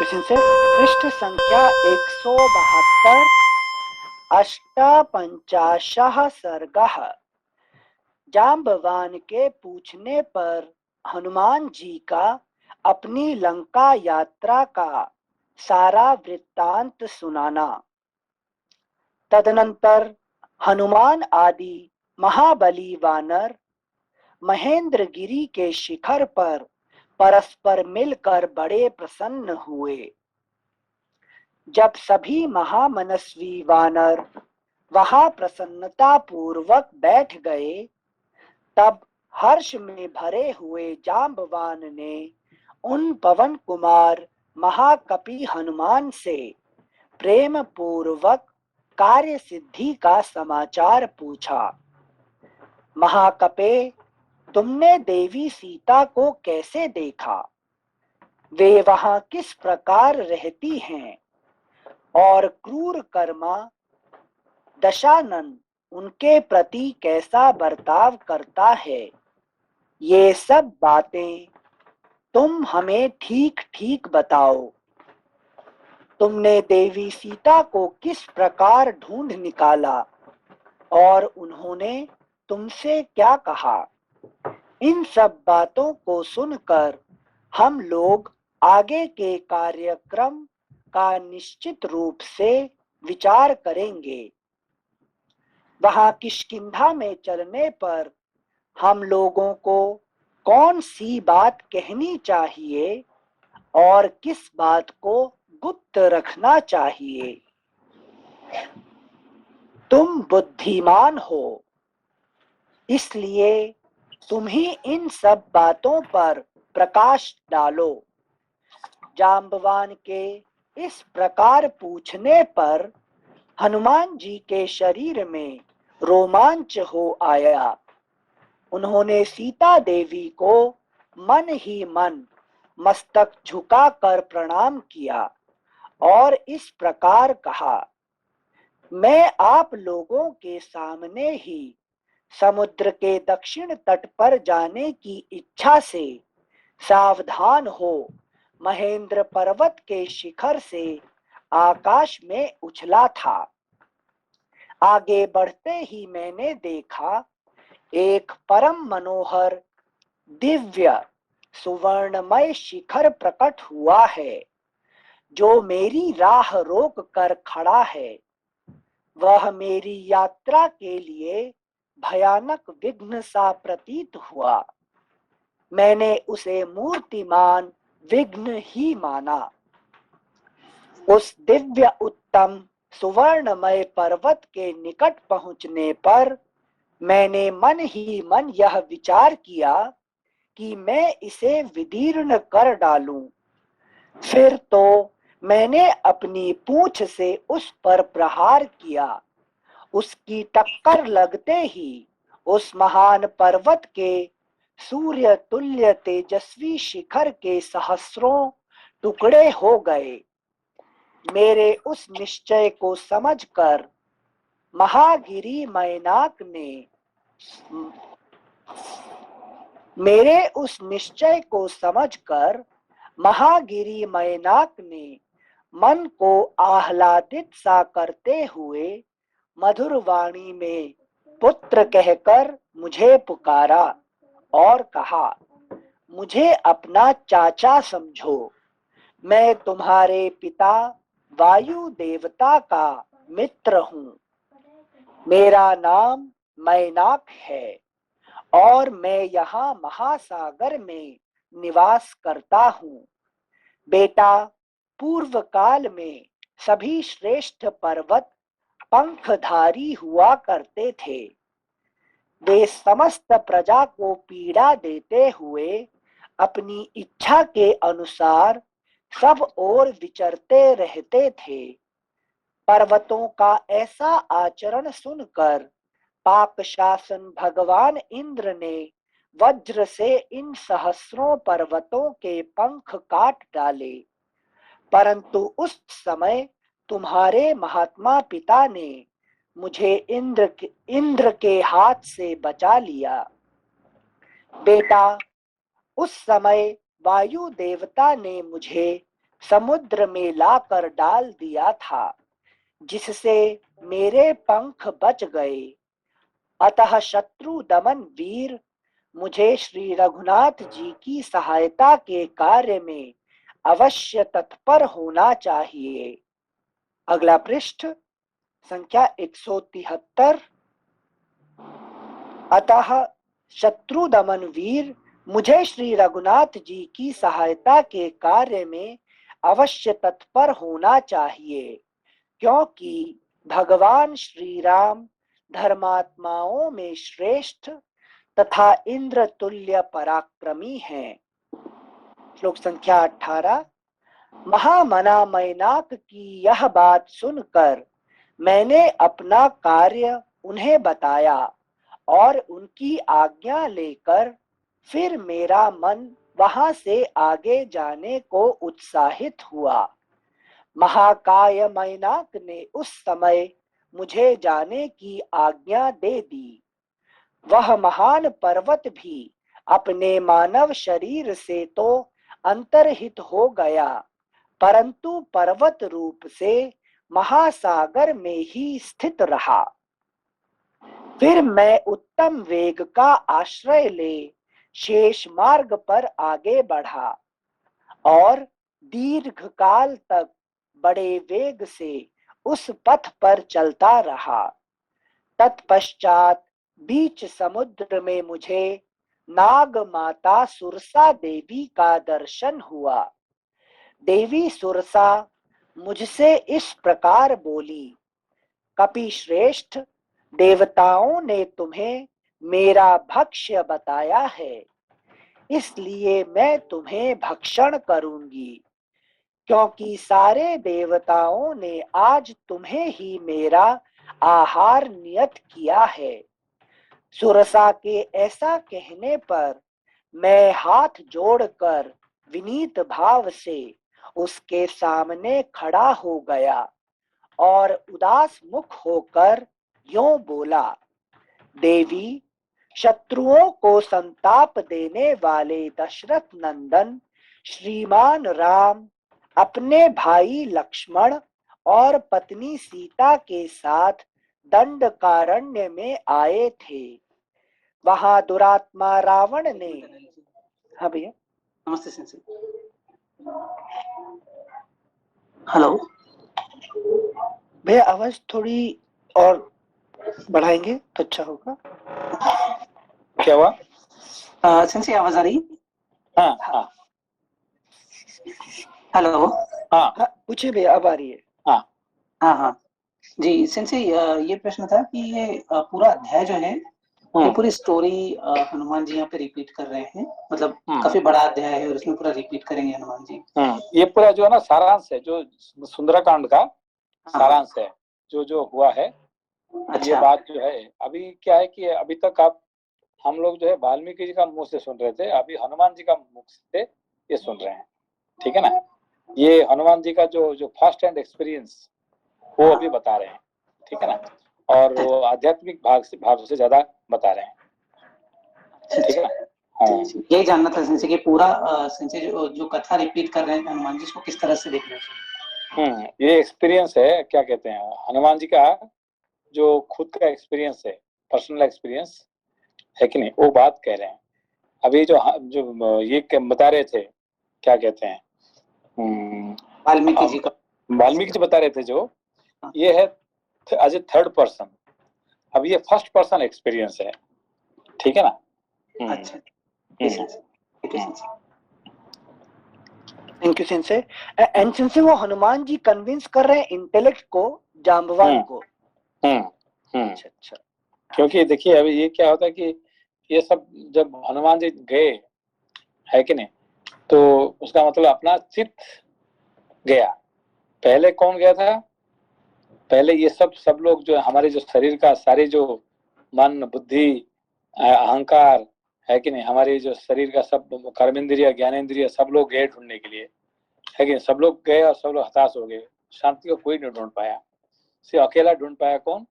Question से पृष्ठ संख्या 172 अष्टापंचाशः सर्गः। जाम्बवान के पूछने पर हनुमान जी का अपनी लंका यात्रा का सारा वृत्तांत सुनाना। तदनंतर हनुमान आदि महाबली वानर महेंद्रगिरी के शिखर पर परस्पर मिलकर बड़े प्रसन्न हुए। जब सभी महामनस्वी वानर वहां प्रसन्नता पूर्वक बैठ गए, तब हर्ष में भरे हुए जाम्बवान ने उन पवन कुमार महाकपि हनुमान से प्रेम पूर्वक कार्य सिद्धि का समाचार पूछा। महाकपे, तुमने देवी सीता को कैसे देखा? वे वहां किस प्रकार रहती हैं और क्रूर कर्मा दशानन उनके प्रति कैसा बर्ताव करता है? ये सब बातें तुम हमें ठीक ठीक बताओ। तुमने देवी सीता को किस प्रकार ढूंढ निकाला और उन्होंने तुमसे क्या कहा? इन सब बातों को सुनकर हम लोग आगे के कार्यक्रम का निश्चित रूप से विचार करेंगे। वहां किष्किंधा में चलने पर हम लोगों को कौन सी बात कहनी चाहिए और किस बात को गुप्त रखना चाहिए? तुम बुद्धिमान हो, इसलिए तुम ही इन सब बातों पर प्रकाश डालो। जाम्बवान के इस प्रकार पूछने पर हनुमान जी के शरीर में रोमांच हो आया। उन्होंने सीता देवी को मन ही मन मस्तक झुकाकर प्रणाम किया और इस प्रकार कहा, मैं आप लोगों के सामने ही समुद्र के दक्षिण तट पर जाने की इच्छा से सावधान हो महेंद्र पर्वत के शिखर से आकाश में उछला था। आगे बढ़ते ही मैंने देखा, एक परम मनोहर दिव्य सुवर्णमय शिखर प्रकट हुआ है, जो मेरी राह रोक कर खड़ा है। वह मेरी यात्रा के लिए भयानक विघ्न सा प्रतीत हुआ। मैंने उसे मूर्तिमान विघ्न ही माना। उस दिव्य उत्तम सुवर्णमय पर्वत के निकट पहुंचने पर मैंने मन ही मन यह विचार किया कि मैं इसे विदीर्ण कर डालूं। फिर तो मैंने अपनी पूंछ से उस पर प्रहार किया। उसकी टक्कर लगते ही उस महान पर्वत के सूर्य तुल्य तेजस्वी शिखर के सहस्रों टुकड़े हो गए। मेरे उस निश्चय को समझकर महागिरी मैनाक ने मेरे उस निश्चय को समझकर महागिरी मैनाक ने मन को आह्लादित सा करते हुए मधुर वाणी में पुत्र कहकर मुझे पुकारा और कहा, मुझे अपना चाचा समझो। मैं तुम्हारे पिता वायु देवता का मित्र हूँ। मेरा नाम मैनाक है और मैं यहाँ महासागर में निवास करता हूँ। बेटा, पूर्व काल में सभी श्रेष्ठ पर्वत पंखधारी हुआ करते थे। वे समस्त प्रजा को पीड़ा देते हुए अपनी इच्छा के अनुसार सब ओर विचरते रहते थे। पर्वतों का ऐसा आचरण सुनकर पाकशासन भगवान इंद्र ने वज्र से इन सहस्रों पर्वतों के पंख काट डाले, परंतु उस समय तुम्हारे महात्मा पिता ने मुझे इंद्र के हाथ से बचा लिया। बेटा, उस समय वायु देवता ने मुझे समुद्र में लाकर डाल दिया था, जिससे मेरे पंख बच गए। अतः शत्रु दमन वीर, मुझे श्री रघुनाथ जी की सहायता के कार्य में अवश्य तत्पर होना चाहिए। अगला पृष्ठ संख्या 173। अतः शत्रु दमन वीर, मुझे श्री रघुनाथ जी की सहायता के कार्य में अवश्य तत्पर होना चाहिए, क्योंकि भगवान श्री राम धर्मात्माओं में श्रेष्ठ तथा इंद्र तुल्य पराक्रमी हैं। श्लोक संख्या 18। महामना मैनाक की यह बात सुनकर मैंने अपना कार्य उन्हें बताया और उनकी आज्ञा लेकर फिर मेरा मन वहां से आगे जाने को उत्साहित हुआ। महाकाय मैनाक ने उस समय मुझे जाने की आज्ञा दे दी। वह महान पर्वत भी अपने मानव शरीर से तो अंतर्हित हो गया, परंतु पर्वत रूप से महासागर में ही स्थित रहा। फिर मैं उत्तम वेग का आश्रय ले शेष मार्ग पर आगे बढ़ा और दीर्घ काल तक बड़े वेग से उस पथ पर चलता रहा। तत्पश्चात बीच समुद्र में मुझे नाग माता सुरसा देवी का दर्शन हुआ। देवी सुरसा मुझसे इस प्रकार बोली, कपि श्रेष्ठ, देवताओं ने तुम्हें मेरा भक्ष्य बताया है, इसलिए मैं तुम्हें भक्षण करूंगी, क्योंकि सारे देवताओं ने आज तुम्हें ही मेरा आहार नियत किया है। सुरसा के ऐसा कहने पर मैं हाथ जोड़कर विनीत भाव से उसके सामने खड़ा हो गया और उदास मुख होकर यूं बोला, देवी, शत्रुओं को संताप देने वाले दशरथ नंदन श्रीमान राम अपने भाई लक्ष्मण और पत्नी सीता के साथ दंडकारण्य में आए थे। वहां दुरात्मा रावण ने, हाँ भैया, नमस्ते सेंसे। हेलो भैया, आवाज थोड़ी और बढ़ाएंगे तो अच्छा होगा। क्या हुआ? सेंसे आवाज आ रही? हाँ हाँ हेलो। हाँ हाँ पूछिए भैया, अब आ रही है। हाँ हाँ हाँ जी सेंसे, ये प्रश्न था कि ये पूरा अध्याय जो है ये पूरी स्टोरी हनुमान जी यहाँ पे रिपीट कर रहे हैं, मतलब काफी बड़ा अध्याय है और इसमें पूरा रिपीट करेंगे हनुमान जी। ये पूरा जो है ना सारांश है, जो सुंदरकांड का सारांश है, जो जो हुआ है। अच्छा। ये बात जो है, अभी क्या है कि अभी तक आप हम लोग जो है वाल्मीकि जी का मुंह से सुन रहे थे, अभी हनुमान जी का मुख से ये सुन रहे हैं, ठीक है ना। ये हनुमान जी का जो जो फर्स्ट हैंड एक्सपीरियंस वो अभी बता रहे हैं, ठीक है ना, और वो आध्यात्मिक भाग से ज्यादा बता रहे हैं, ठीक है ना। हाँ, यही जानना था सेंसे कि पूरा सेंसे जो कथा रिपीट कर रहे हैं हनुमान जी, इसको किस तरह से देखना चाहिए? ये एक्सपीरियंस है, क्या कहते हैं, हनुमान जी का जो खुद का एक्सपीरियंस है, पर्सनल एक्सपीरियंस है कि नहीं, वो बात कह रहे हैं। अभी जो जो ये बता रहे थे, क्या कहते हैं, वाल्मीकि जी का, वाल्मीकि जी बता रहे थे, जो ये है एज ए थर्ड पर्सन। अब ये फर्स्ट पर्सन एक्सपीरियंस है, ठीक है ना। अच्छा, thank you sensei. And sensei वो हनुमान जी कन्विंस कर रहे हैं इंटेलेक्ट को, जांबवान को। अच्छा अच्छा। क्योंकि देखिए अभी ये क्या होता है कि ये सब जब हनुमान जी गए, है कि नहीं, तो उसका मतलब अपना चित्त गया। पहले कौन गया था? पहले ये सब लोग जो हमारे जो शरीर का सारे जो मन बुद्धि अहंकार, है कि नहीं, हमारे जो शरीर का सब कर्मेंद्रिय ज्ञानेंद्रिय सब लोग गए ढूंढने के लिए, है कि नहीं, सब लोग गए और सब लोग हताश हो गए। शांति को कोई नहीं ढूंढ पाया, सिर्फ अकेला ढूंढ पाया कौन?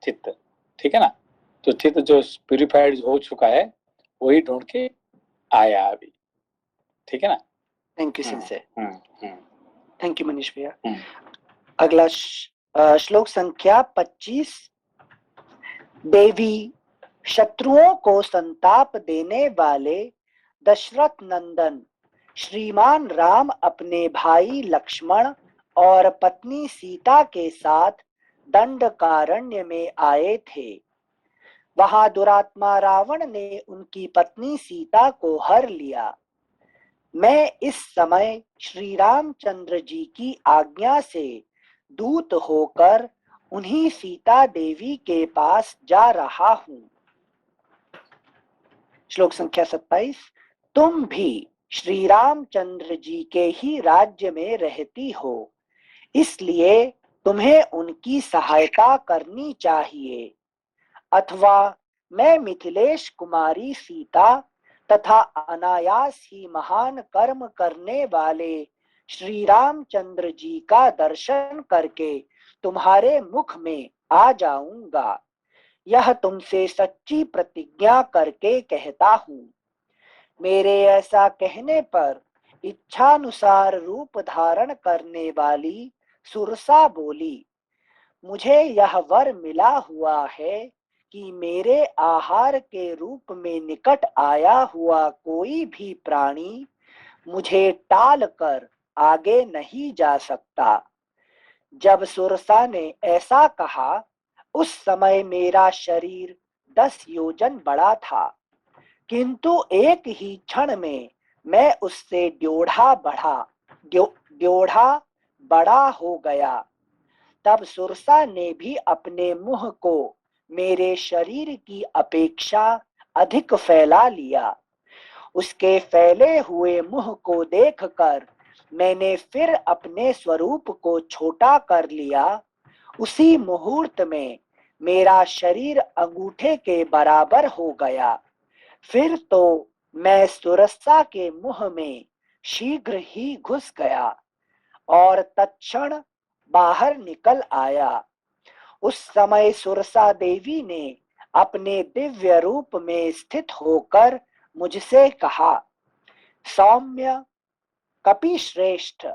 चित्त, ठीक है ना। तो चित्त जो प्यूरिफाइड हो चुका है वही ढूंढ के आया अभी, ठीक है ना। थैंक यू सिंसे, थैंक यू मनीष भैया। अगला श्लोक संख्या 25। देवी शत्रुओं को संताप देने वाले दशरथ नंदन श्रीमान राम अपने भाई लक्ष्मण और पत्नी सीता के साथ दंडकारण्य में आए थे। वहां दुरात्मा रावण ने उनकी पत्नी सीता को हर लिया। मैं इस समय श्री रामचंद्र जी की आज्ञा से दूत होकर उन्हीं सीता देवी के पास जा रहा हूं। श्लोक संख्या 27। तुम भी श्री रामचंद्र जी के ही राज्य में रहती हो, इसलिए तुम्हें उनकी सहायता करनी चाहिए, अथवा मैं मिथिलेश कुमारी सीता तथा अनायास ही महान कर्म करने वाले श्री रामचंद्र जी का दर्शन करके तुम्हारे मुख में आ जाऊंगा। यह तुमसे सच्ची प्रतिज्ञा करके कहता हूं। मेरे ऐसा कहने पर इच्छानुसार रूप धारण करने वाली सुरसा बोली, मुझे यह वर मिला हुआ है कि मेरे आहार के रूप में निकट आया हुआ कोई भी प्राणी मुझे टाल कर आगे नहीं जा सकता। जब सुरसा ने ऐसा कहा, उस समय मेरा शरीर 10 योजन बड़ा था, किंतु एक ही क्षण में मैं उससे ड्योढ़ा बड़ा हो गया। तब सुरसा ने भी अपने मुंह को मेरे शरीर की अपेक्षा अधिक फैला लिया। उसके फैले हुए मुंह को देखकर मैंने फिर अपने स्वरूप को छोटा कर लिया। उसी मुहूर्त में मेरा शरीर अंगूठे के बराबर हो गया। फिर तो मैं सुरसा के मुंह में शीघ्र ही घुस गया और तत्क्षण बाहर निकल आया। उस समय सुरसा देवी ने अपने दिव्य रूप में स्थित होकर मुझसे कहा, सौम्य कपिश्रेष्ठ,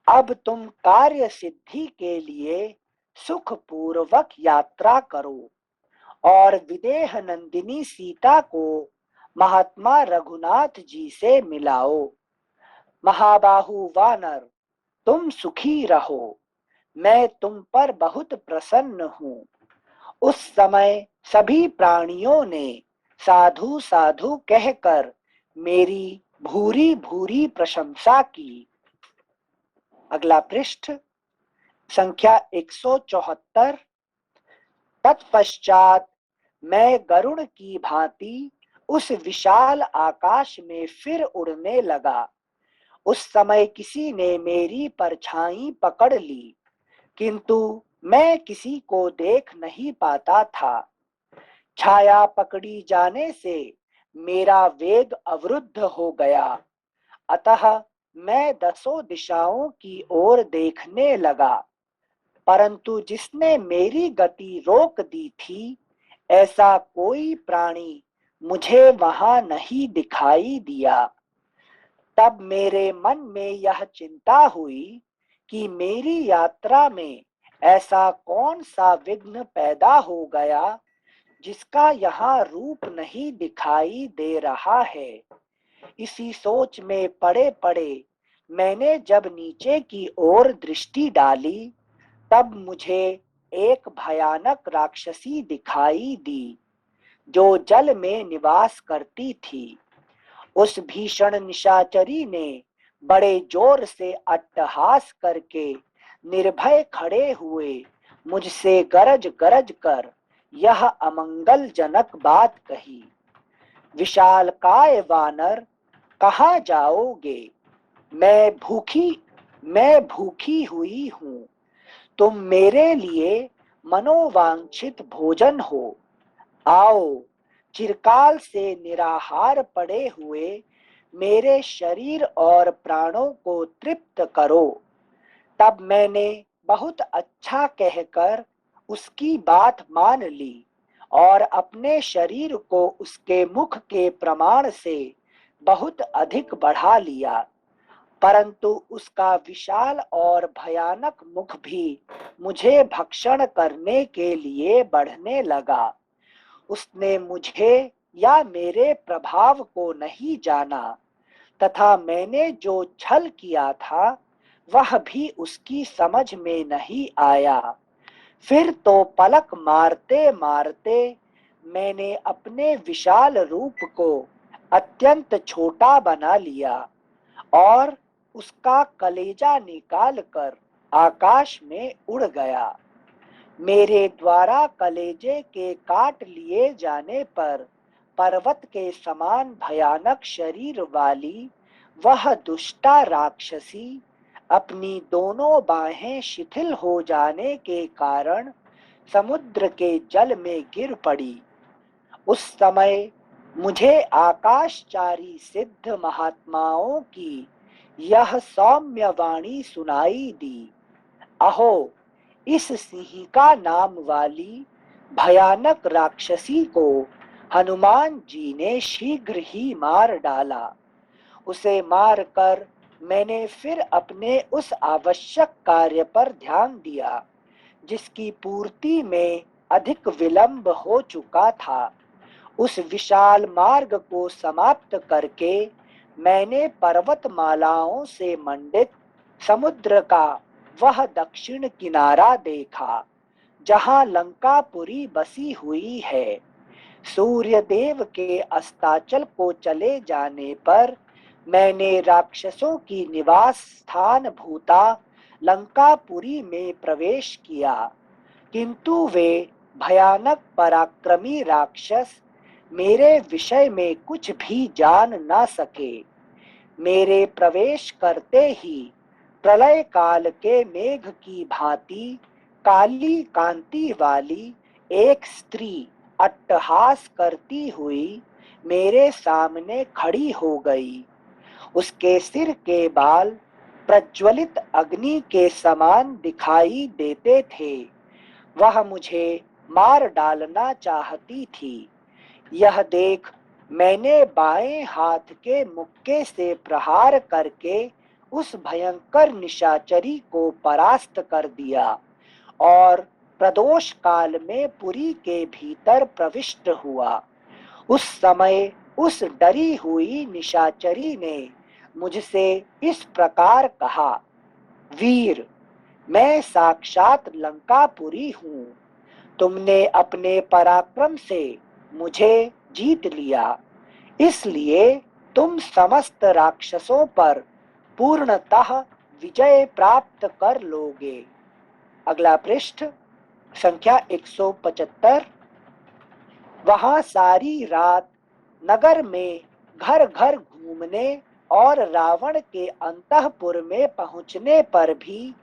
अब तुम कार्य सिद्धि के लिए सुख पूर्वक यात्रा करो और विदेह नंदिनी सीता को महात्मा रघुनाथ जी से मिलाओ। महाबाहु वानर, तुम सुखी रहो, मैं तुम पर बहुत प्रसन्न हूं। उस समय सभी प्राणियों ने साधु साधु कहकर मेरी भूरी भूरी प्रशंसा की। अगला पृष्ठ संख्या 174। तत्पश्चात मैं गरुड़ की भांति उस विशाल आकाश में फिर उड़ने लगा। उस समय किसी ने मेरी परछाई पकड़ ली, किंतु मैं किसी को देख नहीं पाता था। छाया पकड़ी जाने से मेरा वेग अवरुद्ध हो गया, अतः मैं 10 दिशाओं की ओर देखने लगा, परंतु जिसने मेरी गति रोक दी थी, ऐसा कोई प्राणी मुझे वहां नहीं दिखाई दिया। तब मेरे मन में यह चिंता हुई कि मेरी यात्रा में ऐसा कौन सा विघ्न पैदा हो गया जिसका यहाँ रूप नहीं दिखाई दे रहा है। इसी सोच में पड़े पड़े मैंने जब नीचे की ओर दृष्टि डाली, तब मुझे एक भयानक राक्षसी दिखाई दी जो जल में निवास करती थी। उस भीषण निशाचरी ने बड़े जोर से अट्टहास करके निर्भय खड़े हुए मुझसे गरज गरज कर यह अमंगलजनक बात कही, विशालकाय वानर, कहाँ जाओगे? मैं भूखी हुई हूँ, तुम मेरे लिए मनोवांछित भोजन हो। आओ, चिरकाल से निराहार पड़े हुए मेरे शरीर और प्राणों को तृप्त करो। तब मैंने बहुत अच्छा कहकर उसकी बात मान ली और अपने शरीर को उसके मुख के प्रमाण से बहुत अधिक बढ़ा लिया, परंतु उसका विशाल और भयानक मुख भी मुझे भक्षण करने के लिए बढ़ने लगा। उसने मुझे या मेरे प्रभाव को नहीं जाना तथा मैंने जो छल किया था वह भी उसकी समझ में नहीं आया। फिर तो पलक मारते मारते मैंने अपने विशाल रूप को अत्यंत छोटा बना लिया और उसका कलेजा निकालकर आकाश में उड़ गया। मेरे द्वारा कलेजे के काट लिए जाने पर पर्वत के समान भयानक शरीर वाली वह दुष्टा राक्षसी अपनी दोनों बाहें शिथिल हो जाने के कारण समुद्र के जल में गिर पड़ी। उस समय मुझे आकाशचारी सिद्ध महात्माओं की यह सौम्य वाणी सुनाई दी। अहो, इस सिंहिका नाम वाली भयानक राक्षसी को हनुमान जी ने शीघ्र ही मार डाला। उसे मारकर मैंने फिर अपने उस आवश्यक कार्य पर ध्यान दिया जिसकी पूर्ति में अधिक विलंब हो चुका था। उस विशाल मार्ग को समाप्त करके मैंने पर्वतमालाओं से मंडित समुद्र का वह दक्षिण किनारा देखा जहां लंकापुरी बसी हुई है। सूर्य देव के अस्ताचल को चले जाने पर मैंने राक्षसों की निवास स्थान भूता लंकापुरी में प्रवेश किया, किंतु वे भयानक पराक्रमी राक्षस मेरे विषय में कुछ भी जान न सके। मेरे प्रवेश करते ही प्रलय काल के मेघ की भांति काली कांति वाली एक स्त्री अट्टहास करती हुई मेरे सामने खड़ी हो गई। उसके सिर के बाल प्रज्वलित अग्नि के समान दिखाई देते थे। वह मुझे मार डालना चाहती थी। यह देख मैंने बाएं हाथ के मुक्के से प्रहार करके उस भयंकर निशाचरी को परास्त कर दिया और प्रदोष काल में पुरी के भीतर प्रविष्ट हुआ। उस समय उस डरी हुई निशाचरी ने मुझसे इस प्रकार कहा, वीर, मैं साक्षात लंकापुरी हूँ। तुमने अपने पराक्रम से मुझे जीत लिया, इसलिए तुम समस्त राक्षसों पर पूर्णतः विजय प्राप्त कर लोगे। अगला पृष्ठ संख्या 175। वहां सारी रात नगर में घर घर घूमने और रावण के अंतःपुर में पहुंचने पर भी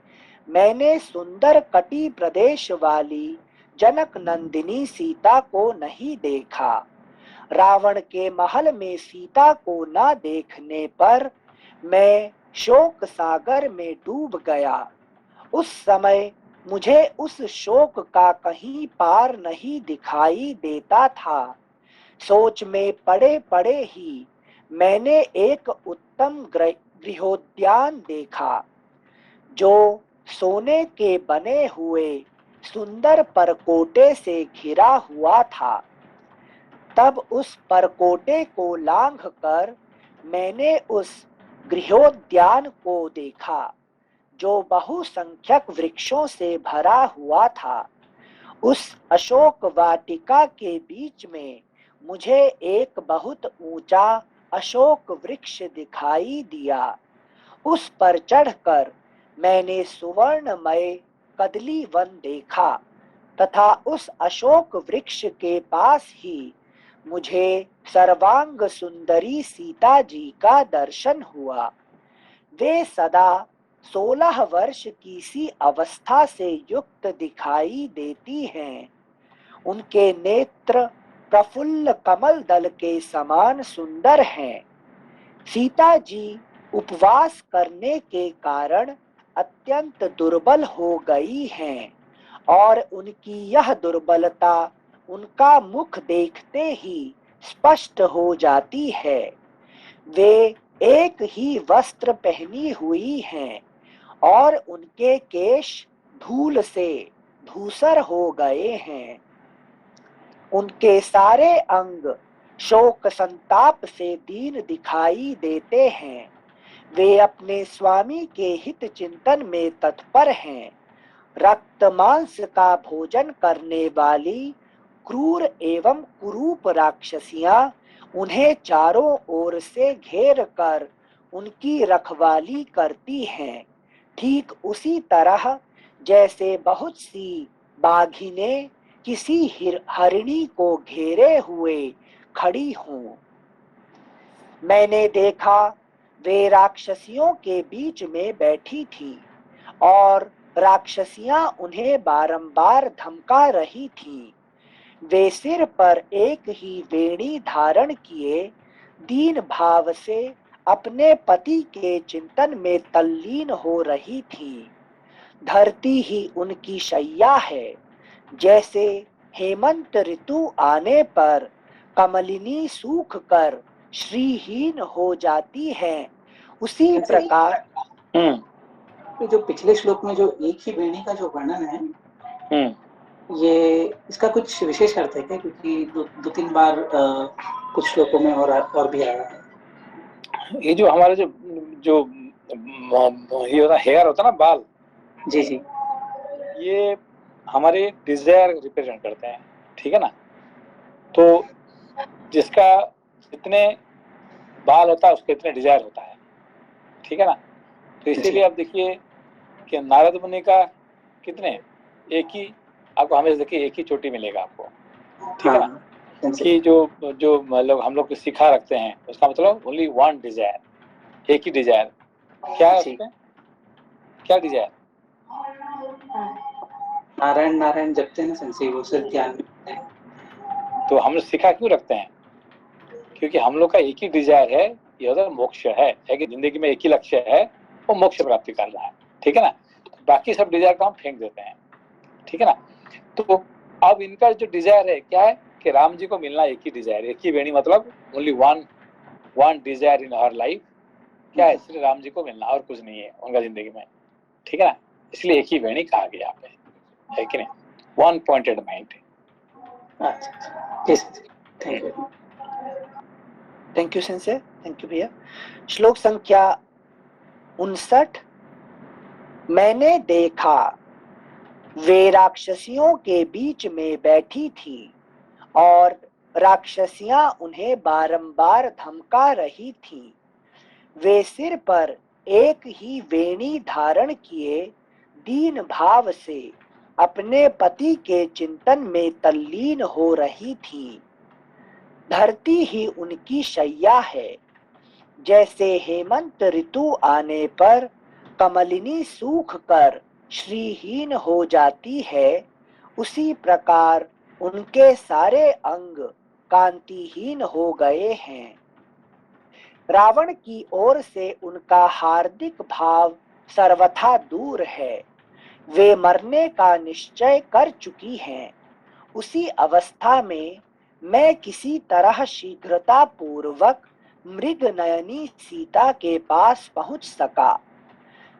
मैंने सुंदर कटी प्रदेश वाली जनक नंदिनी सीता को नहीं देखा। रावण के महल में सीता को न देखने पर मैं शोक सागर में डूब गया। उस समय मुझे उस शोक का कहीं पार नहीं दिखाई देता था। सोच में पड़े पड़े ही मैंने एक उत्तम गृहोद्यान देखा जो सोने के बने हुए सुंदर परकोटे से घिरा हुआ था। तब उस परकोटे को लांघकर मैंने उस गृहोद्यान को देखा जो बहुसंख्यक वृक्षों से भरा हुआ था। उस अशोक वाटिका के बीच में मुझे एक बहुत ऊंचा अशोक वृक्ष दिखाई दिया। उस पर चढ़कर मैंने सुवर्णमय कदली वन देखा तथा उस अशोक वृक्ष के पास ही मुझे सर्वांग सुंदरी सीता जी का दर्शन हुआ। वे सदा 16 वर्ष की सी अवस्था से युक्त दिखाई देती हैं। उनके नेत्र प्रफुल्ल कमल दल के समान सुंदर हैं। सीता जी उपवास करने के कारण अत्यंत दुर्बल हो गई हैं और उनकी यह दुर्बलता उनका मुख देखते ही स्पष्ट हो जाती है। वे एक ही वस्त्र पहनी हुई हैं और उनके केश धूल से धूसर हो गए हैं। उनके सारे अंग शोक संताप से दीन दिखाई देते हैं। वे अपने स्वामी के हित चिंतन में तत्पर हैं। रक्त मांस का भोजन करने वाली क्रूर एवं कुरूप राक्षसियां उन्हें चारों ओर से घेर कर उनकी रखवाली करती हैं, ठीक उसी तरह जैसे बहुत सी बाघिनें किसी हरिणी को घेरे हुए खड़ी हों। मैंने देखा वे राक्षसियों के बीच में बैठी थी और राक्षसियां उन्हें बारंबार धमका रही थी। वे सिर पर एक ही वेणी धारण किए दीन भाव से अपने पति के चिंतन में तल्लीन हो रही थी। धरती ही उनकी शैया है। जैसे हेमंत ऋतु आने पर कमलिनी सूख कर श्रीहीन हो जाती है, उसी प्रकार तो जो पिछले श्लोक में जो एक ही वेणी का जो वर्णन है, ये इसका कुछ विशेष अर्थ है क्या? क्योंकि दो तीन बार कुछ श्लोकों में और भी आया है। ये जो हमारे जो जो ये होता हेयर होता ना, बाल, जी जी, ये हमारे डिजायर रिप्रेजेंट करते हैं, ठीक है ना। तो जिसका जितने बाल होता है उसके इतने डिजायर होता है, ठीक है ना। तो इसीलिए आप देखिए कि नारद मुनि का कितने, एक ही आपको हमेशा देखिए एक ही चोटी मिलेगा आपको, ठीक है ना। कि जो मतलब हम लोग सिखा रखते हैं उसका मतलब ओनली वन डिजायर, एक ही डिजायर। क्या है उसमें, क्या डिजायर? नारायण नारायण जपते हैं संशय वो सिर्फ ध्यान में। तो हम लोग सिखा क्यों रखते हैं? क्योंकि हम लोग का एक ही डिजायर है, ये होता है मोक्ष है कि जिंदगी में एक ही लक्ष्य है, वो मोक्ष प्राप्ति कर रहा है, ठीक है ना। तो बाकी सब डिजायर को हम फेंक देते हैं, ठीक है ना। तो अब इनका जो डिजायर है क्या है कि राम जी को मिलना, एक ही डिजायर, एक ही वेणी, मतलब ओनली वन डिजायर इन हर लाइफ, क्या है, श्री राम जी को मिलना, और कुछ नहीं है उनका जिंदगी में, ठीक है ना। इसलिए एक ही वेणी कहा गया यहाँ पे, है कि नहीं, one pointed mind. Thank you sensei, thank you भैया। श्लोक संख्या 59। मैंने देखा वे राक्षसियों के बीच में बैठी थी और राक्षसियां उन्हें बारंबार धमका रही थी। वे सिर पर एक ही वेणी धारण किए दीन भाव से अपने पति के चिंतन में तल्लीन हो रही थी। धरती ही उनकी शैया है। जैसे हेमंत ऋतु आने पर कमलिनी सूख कर श्रीहीन हो जाती है, उसी प्रकार उनके सारे अंग कांतिहीन हो गए हैं। रावण की ओर से उनका हार्दिक भाव सर्वथा दूर है। वे मरने का निश्चय कर चुकी हैं। उसी अवस्था में मैं किसी तरह शीघ्रता पूर्वक मृग नयनी सीता के पास पहुंच सका।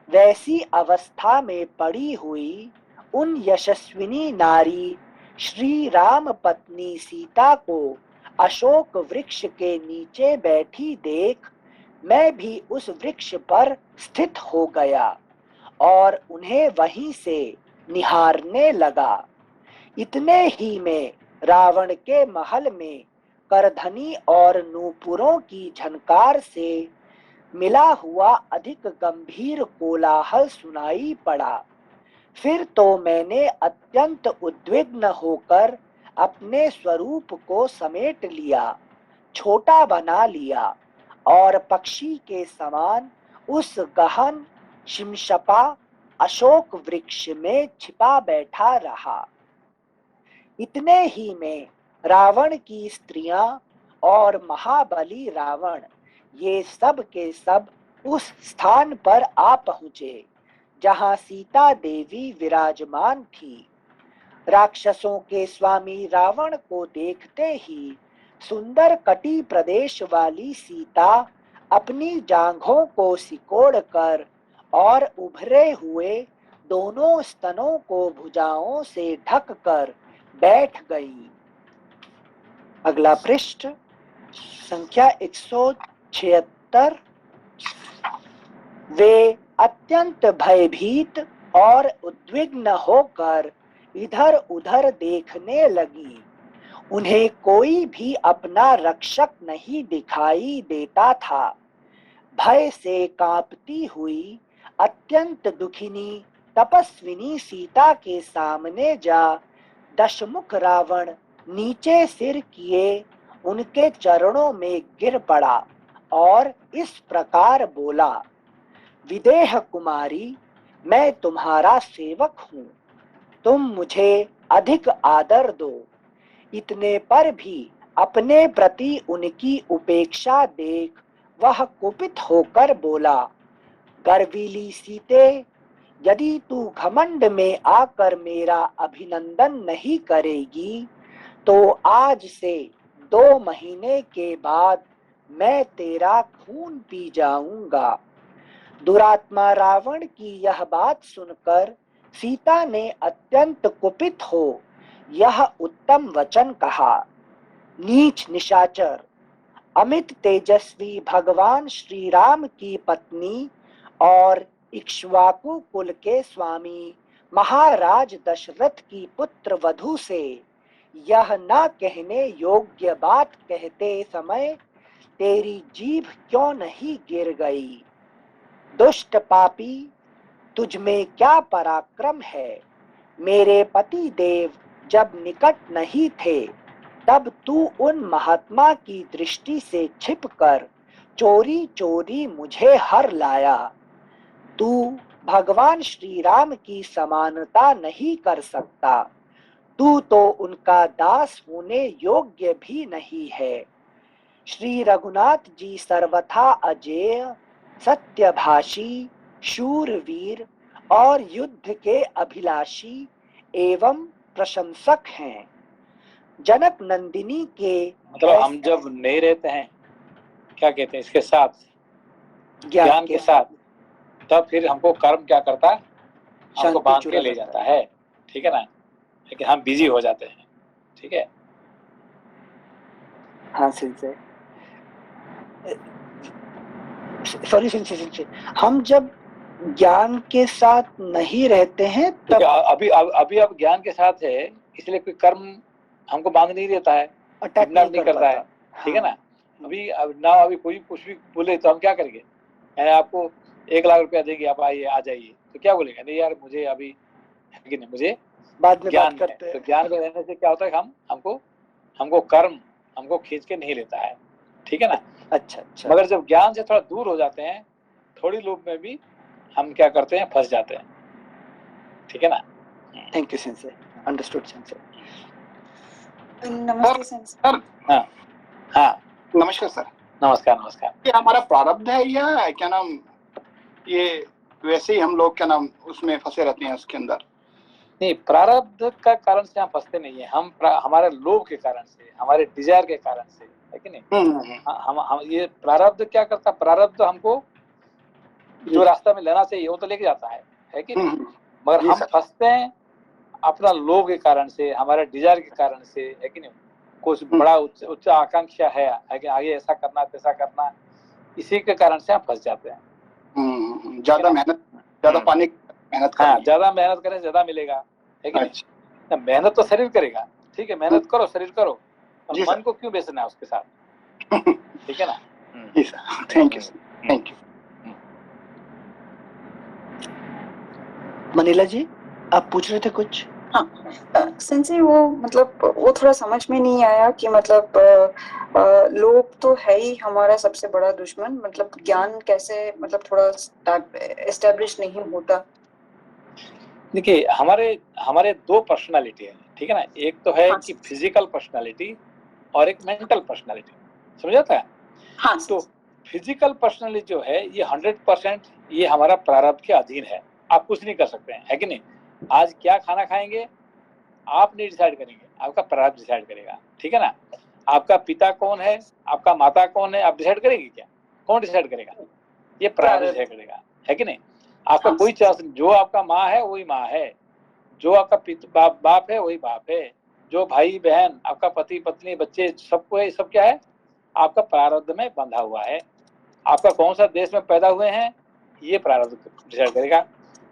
वैसी अवस्था में पड़ी हुई उन यशस्विनी नारी श्री राम पत्नी सीता को अशोक वृक्ष के नीचे बैठी देख मैं भी उस वृक्ष पर स्थित हो गया और उन्हें वहीं से निहारने लगा। इतने ही में रावण के महल में करधनी और नूपुरों की झनकार से मिला हुआ अधिक गंभीर कोलाहल सुनाई पड़ा। फिर तो मैंने अत्यंत उद्विग्न होकर अपने स्वरूप को समेट लिया, छोटा बना लिया और पक्षी के समान उस गहन शिमशपा अशोक वृक्ष में छिपा बैठा रहा। इतने ही में रावण की स्त्रियां और महाबली रावण ये सब के सब उस स्थान पर आ पहुंचे जहां सीता देवी विराजमान थी। राक्षसों के स्वामी रावण को देखते ही सुंदर कटी प्रदेश वाली सीता अपनी जांघों को सिकोड़कर और उभरे हुए दोनों स्तनों को भुजाओं से ढककर बैठ गई। अगला पृष्ठ संख्या 176। वे अत्यंत भयभीत और उद्विग्न होकर इधर उधर देखने लगी। उन्हें कोई भी अपना रक्षक नहीं दिखाई देता था। भय से कांपती हुई अत्यंत दुखिनी तपस्विनी सीता के सामने जा दशमुख रावण नीचे सिर किए उनके चरणों में गिर पड़ा और इस प्रकार बोला, विदेह कुमारी, मैं तुम्हारा सेवक हूँ, तुम मुझे अधिक आदर दो। इतने पर भी अपने प्रति उनकी उपेक्षा देख वह कुपित होकर बोला, गर्वीली सीते, यदि तू घमंड में आकर मेरा अभिनंदन नहीं करेगी तो आज से 2 महीने के बाद मैं तेरा खून पी जाऊंगा। दुरात्मा रावण की यह बात सुनकर सीता ने अत्यंत कुपित हो यह उत्तम वचन कहा, नीच निशाचर, अमित तेजस्वी भगवान श्री राम की पत्नी और इक्ष्वाकु कुल के स्वामी महाराज दशरथ की पुत्र वधू से यह न कहने योग्य बात कहते समय तेरी जीभ क्यों नहीं गिर गई? दुष्ट पापी, तुझ में क्या पराक्रम है? मेरे पति देव जब निकट नहीं थे तब तू उन महात्मा की दृष्टि से छिपकर चोरी चोरी मुझे हर लाया। तू भगवान श्री राम की समानता नहीं कर सकता। तू तो उनका दास होने योग्य भी नहीं है। श्री रघुनाथ जी सर्वथा अजेय, सत्यभाषी, शूरवीर और युद्ध के अभिलाषी एवं प्रशंसक हैं। जनक नंदिनी के मतलब हम जब नहीं रहते हैं, क्या कहते हैं, इसके साथ ज्ञान के साथ, तब फिर हमको कर्म क्या करता है, हमको बांध के ले जाता है, ठीक है ना, लेकिन हम बिजी हो जाते हैं, ठीक है। हाँ सिंसे, सॉरी सिंसे, हम जब ज्ञान के साथ नहीं रहते हैं तब अभी अब ज्ञान के साथ है, इसलिए कोई कर्म हमको बांध नहीं देता है, अटैक नहीं करता है, ठीक है ना। अभी कोई कुछ भी बोले तो हम क्या करेंगे, मैं आपको 1 लाख रुपया देगी, आप आइए, आ जाइए, तो क्या बोलेगा, नहीं यार मुझे अभी है कि नहीं, मुझे बाद में ज्ञान करते हैं। तो ज्ञान को रहने से क्या होता है, हमको कर्म हमको खींच के नहीं लेता है, ठीक है ना। अच्छा। मगर जब ज्ञान से थोड़ा दूर हो जाते हैं, थोड़ी लोग में भी हम क्या करते हैं, फंस जाते हैं, ठीक है ना। Thank you sensei, understood sensei. नमस्ते सर। हाँ नमस्कार सर। नमस्कार। ये हमारा प्रारब्ध है या क्या नाम, ये वैसे ही हम लोग क्या नाम उसमें फंसे रहते हैं उसके अंदर? नहीं, प्रारब्ध का कारण से हम फंसते नहीं है, हम हमारे लोभ के कारण से, हमारे डिजायर के कारण से, है कि नहीं। हम ये प्रारब्ध क्या करता, प्रारब्ध हमको जो रास्ता में लेना चाहिए वो तो लेके जाता है कि नहीं, मगर हम फंसते हैं अपना लोभ के कारण से, हमारे डिजायर के कारण से, है कि नहीं। कुछ बड़ा उच्च आकांक्षा है कि आगे ऐसा करना तैसा करना, इसी के कारण से हम फंस जाते हैं। ज्यादा मेहनत, ज्यादा पाने मेहनत हाँ, ज्यादा मेहनत करें ज्यादा मिलेगा, है कि नहीं। मेहनत तो शरीर करेगा, ठीक है, मेहनत करो, शरीर करो, मन को क्यों बेचना है उसके साथ, ठीक है ना। जी sir, thank you sir, thank you. Manila ji, आप पूछ रहे थे कुछ? हाँ सेंसे, वो मतलब वो थोड़ा समझ में नहीं आया कि मतलब लोभ तो है ही हमारा सबसे बड़ा दुश्मन, मतलब ज्ञान कैसे मतलब थोड़ा एस्टेब्लिश नहीं होता। देखिए, हमारे 2 पर्सनालिटी है, ठीक है ना। एक तो है कि फिजिकल पर्सनालिटी और एक मेंटल पर्सनालिटी, समझ आता है। हाँ, तो फिजिकल पर्सनालिटी जो है ये 100% ये हमारा प्रारब्ध के अधीन है, आप कुछ नहीं कर सकते हैं, है कि नहीं। आज क्या खाना खाएंगे आप नहीं डिसाइड करेंगे, आपका प्रारब्ध डिसाइड करेगा, ठीक है ना। आपका पिता कौन है, आपका माता कौन है, आप डिसाइड करेंगे क्या? कौन डिसाइड करेगा? ये प्रारब्ध डिसाइड करेगा, है कि नहीं? आपका कोई चॉइस, जो आपका माँ है वही माँ है, जो आपका बाप है वही बाप है, जो भाई बहन, आपका पति पत्नी बच्चे सबको है, सब क्या है? आपका प्रारब्ध में बंधा हुआ है। आपका कौन सा देश में पैदा हुए हैं ये प्रारब्ध डिसाइड करेगा।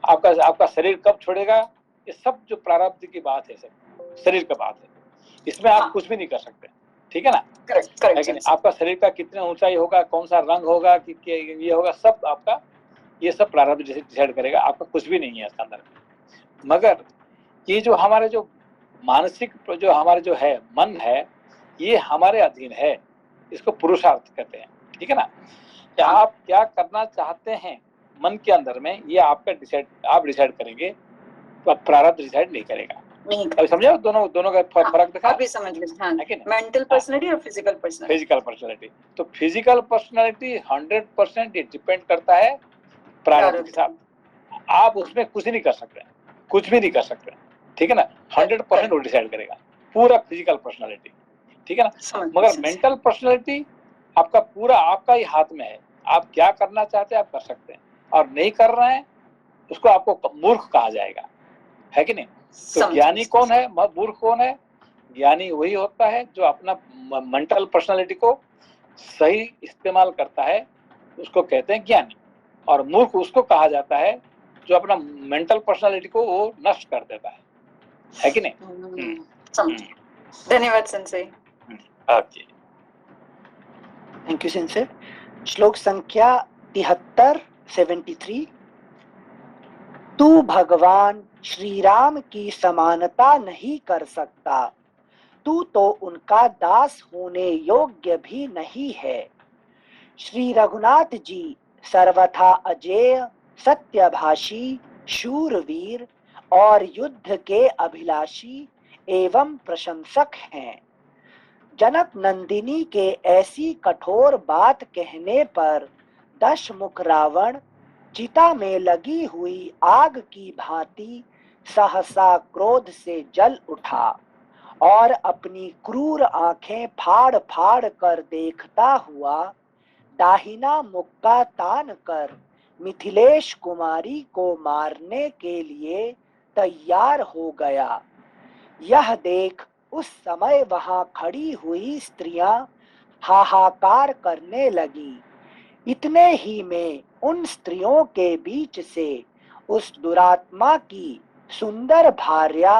आपका शरीर कब छोड़ेगा, ये सब जो प्रारब्ध की बात है, सब शरीर का बात है, इसमें आप कुछ भी नहीं कर सकते, ठीक है ना? है कि नहीं? आपका शरीर का कितना ऊंचाई होगा, कौन सा रंग होगा, कि ये होगा, सब आपका ये सब प्रारब्ध डिसाइड करेगा। आपका कुछ भी नहीं है इसके अंदर। मगर ये जो हमारे जो मानसिक जो हमारे जो है मन है, ये हमारे अधीन है, इसको पुरुषार्थ कहते हैं, ठीक है ना? कि आप क्या करना चाहते हैं मन के अंदर में, ये आपका आप डिसाइड करेंगे, तो प्रारब्ध डिसाइड नहीं करेगा। अभी समझे दोनों का फर्क दिखा? अभी समझ गए। हाँ, मेंटल पर्सनालिटी और फिजिकल पर्सनालिटी। तो फिजिकल पर्सनालिटी 100% डिपेंड करता है प्रारब्ध के साथ। आप उसमें कुछ नहीं कर सकते, कुछ भी नहीं कर सकते, ठीक है ना? 100% वो डिसाइड करेगा पूरा फिजिकल पर्सनालिटी, ठीक है ना? मगर मेंटल पर्सनालिटी आपका पूरा आपका ही हाथ में है। आप क्या करना चाहते हैं आप कर सकते हैं, और नहीं कर रहे हैं उसको आपको मूर्ख कहा जाएगा, है कि नहीं? तो ज्ञानी कौन है, मूर्ख कौन है? ज्ञानी वही होता है जो अपना मेंटल पर्सनालिटी को सही इस्तेमाल करता है, उसको कहते हैं ज्ञानी। और मूर्ख उसको कहा जाता है जो अपना मेंटल पर्सनालिटी को वो नष्ट कर देता है कि नहीं? धन्यवाद sensei. Okay, thank you sensei. श्लोक संख्या 73 तू भगवान श्री राम की समानता नहीं कर सकता, तू तो उनका दास होने योग्य भी नहीं है। श्री रघुनाथ जी सर्वथा अजेय, सत्यभाषी, शूरवीर और युद्ध के अभिलाषी एवं प्रशंसक हैं। जनक नंदिनी के ऐसी कठोर बात कहने पर दशमुख रावण चिता में लगी हुई आग की भांति सहसा क्रोध से जल उठा और अपनी क्रूर आंखें फाड़ फाड़ कर देखता हुआ दाहिना मुक्का तान कर मिथिलेश कुमारी को मारने के लिए तैयार हो गया। यह देख उस समय वहां खड़ी हुई स्त्रियां हाहाकार करने लगी। इतने ही में उन स्त्रियों के बीच से उस दुरात्मा की सुंदर भार्या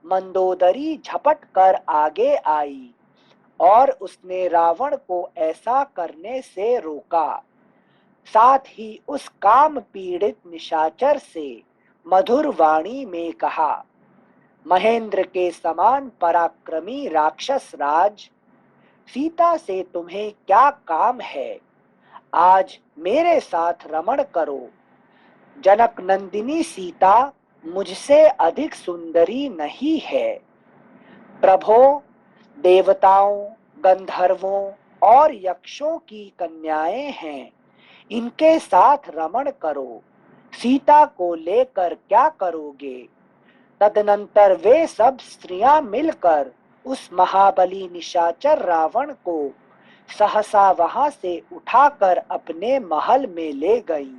मंदोदरी झपट कर आगे आई और उसने रावण को ऐसा करने से रोका। साथ ही उस काम पीड़ित निशाचर से मधुर वाणी में कहा, महेंद्र के समान पराक्रमी राक्षस राज, सीता से तुम्हें क्या काम है? आज मेरे साथ रमण करो। जनक नंदिनी सीता मुझसे अधिक सुंदरी नहीं है। प्रभो, देवताओं, गंधर्वों और यक्षों की कन्याएं हैं, इनके साथ रमण करो। सीता को लेकर क्या करोगे? तदनंतर वे सब स्त्रियां मिलकर उस महाबली निशाचर रावण को सहसा वहां से उठाकर अपने महल में ले गई।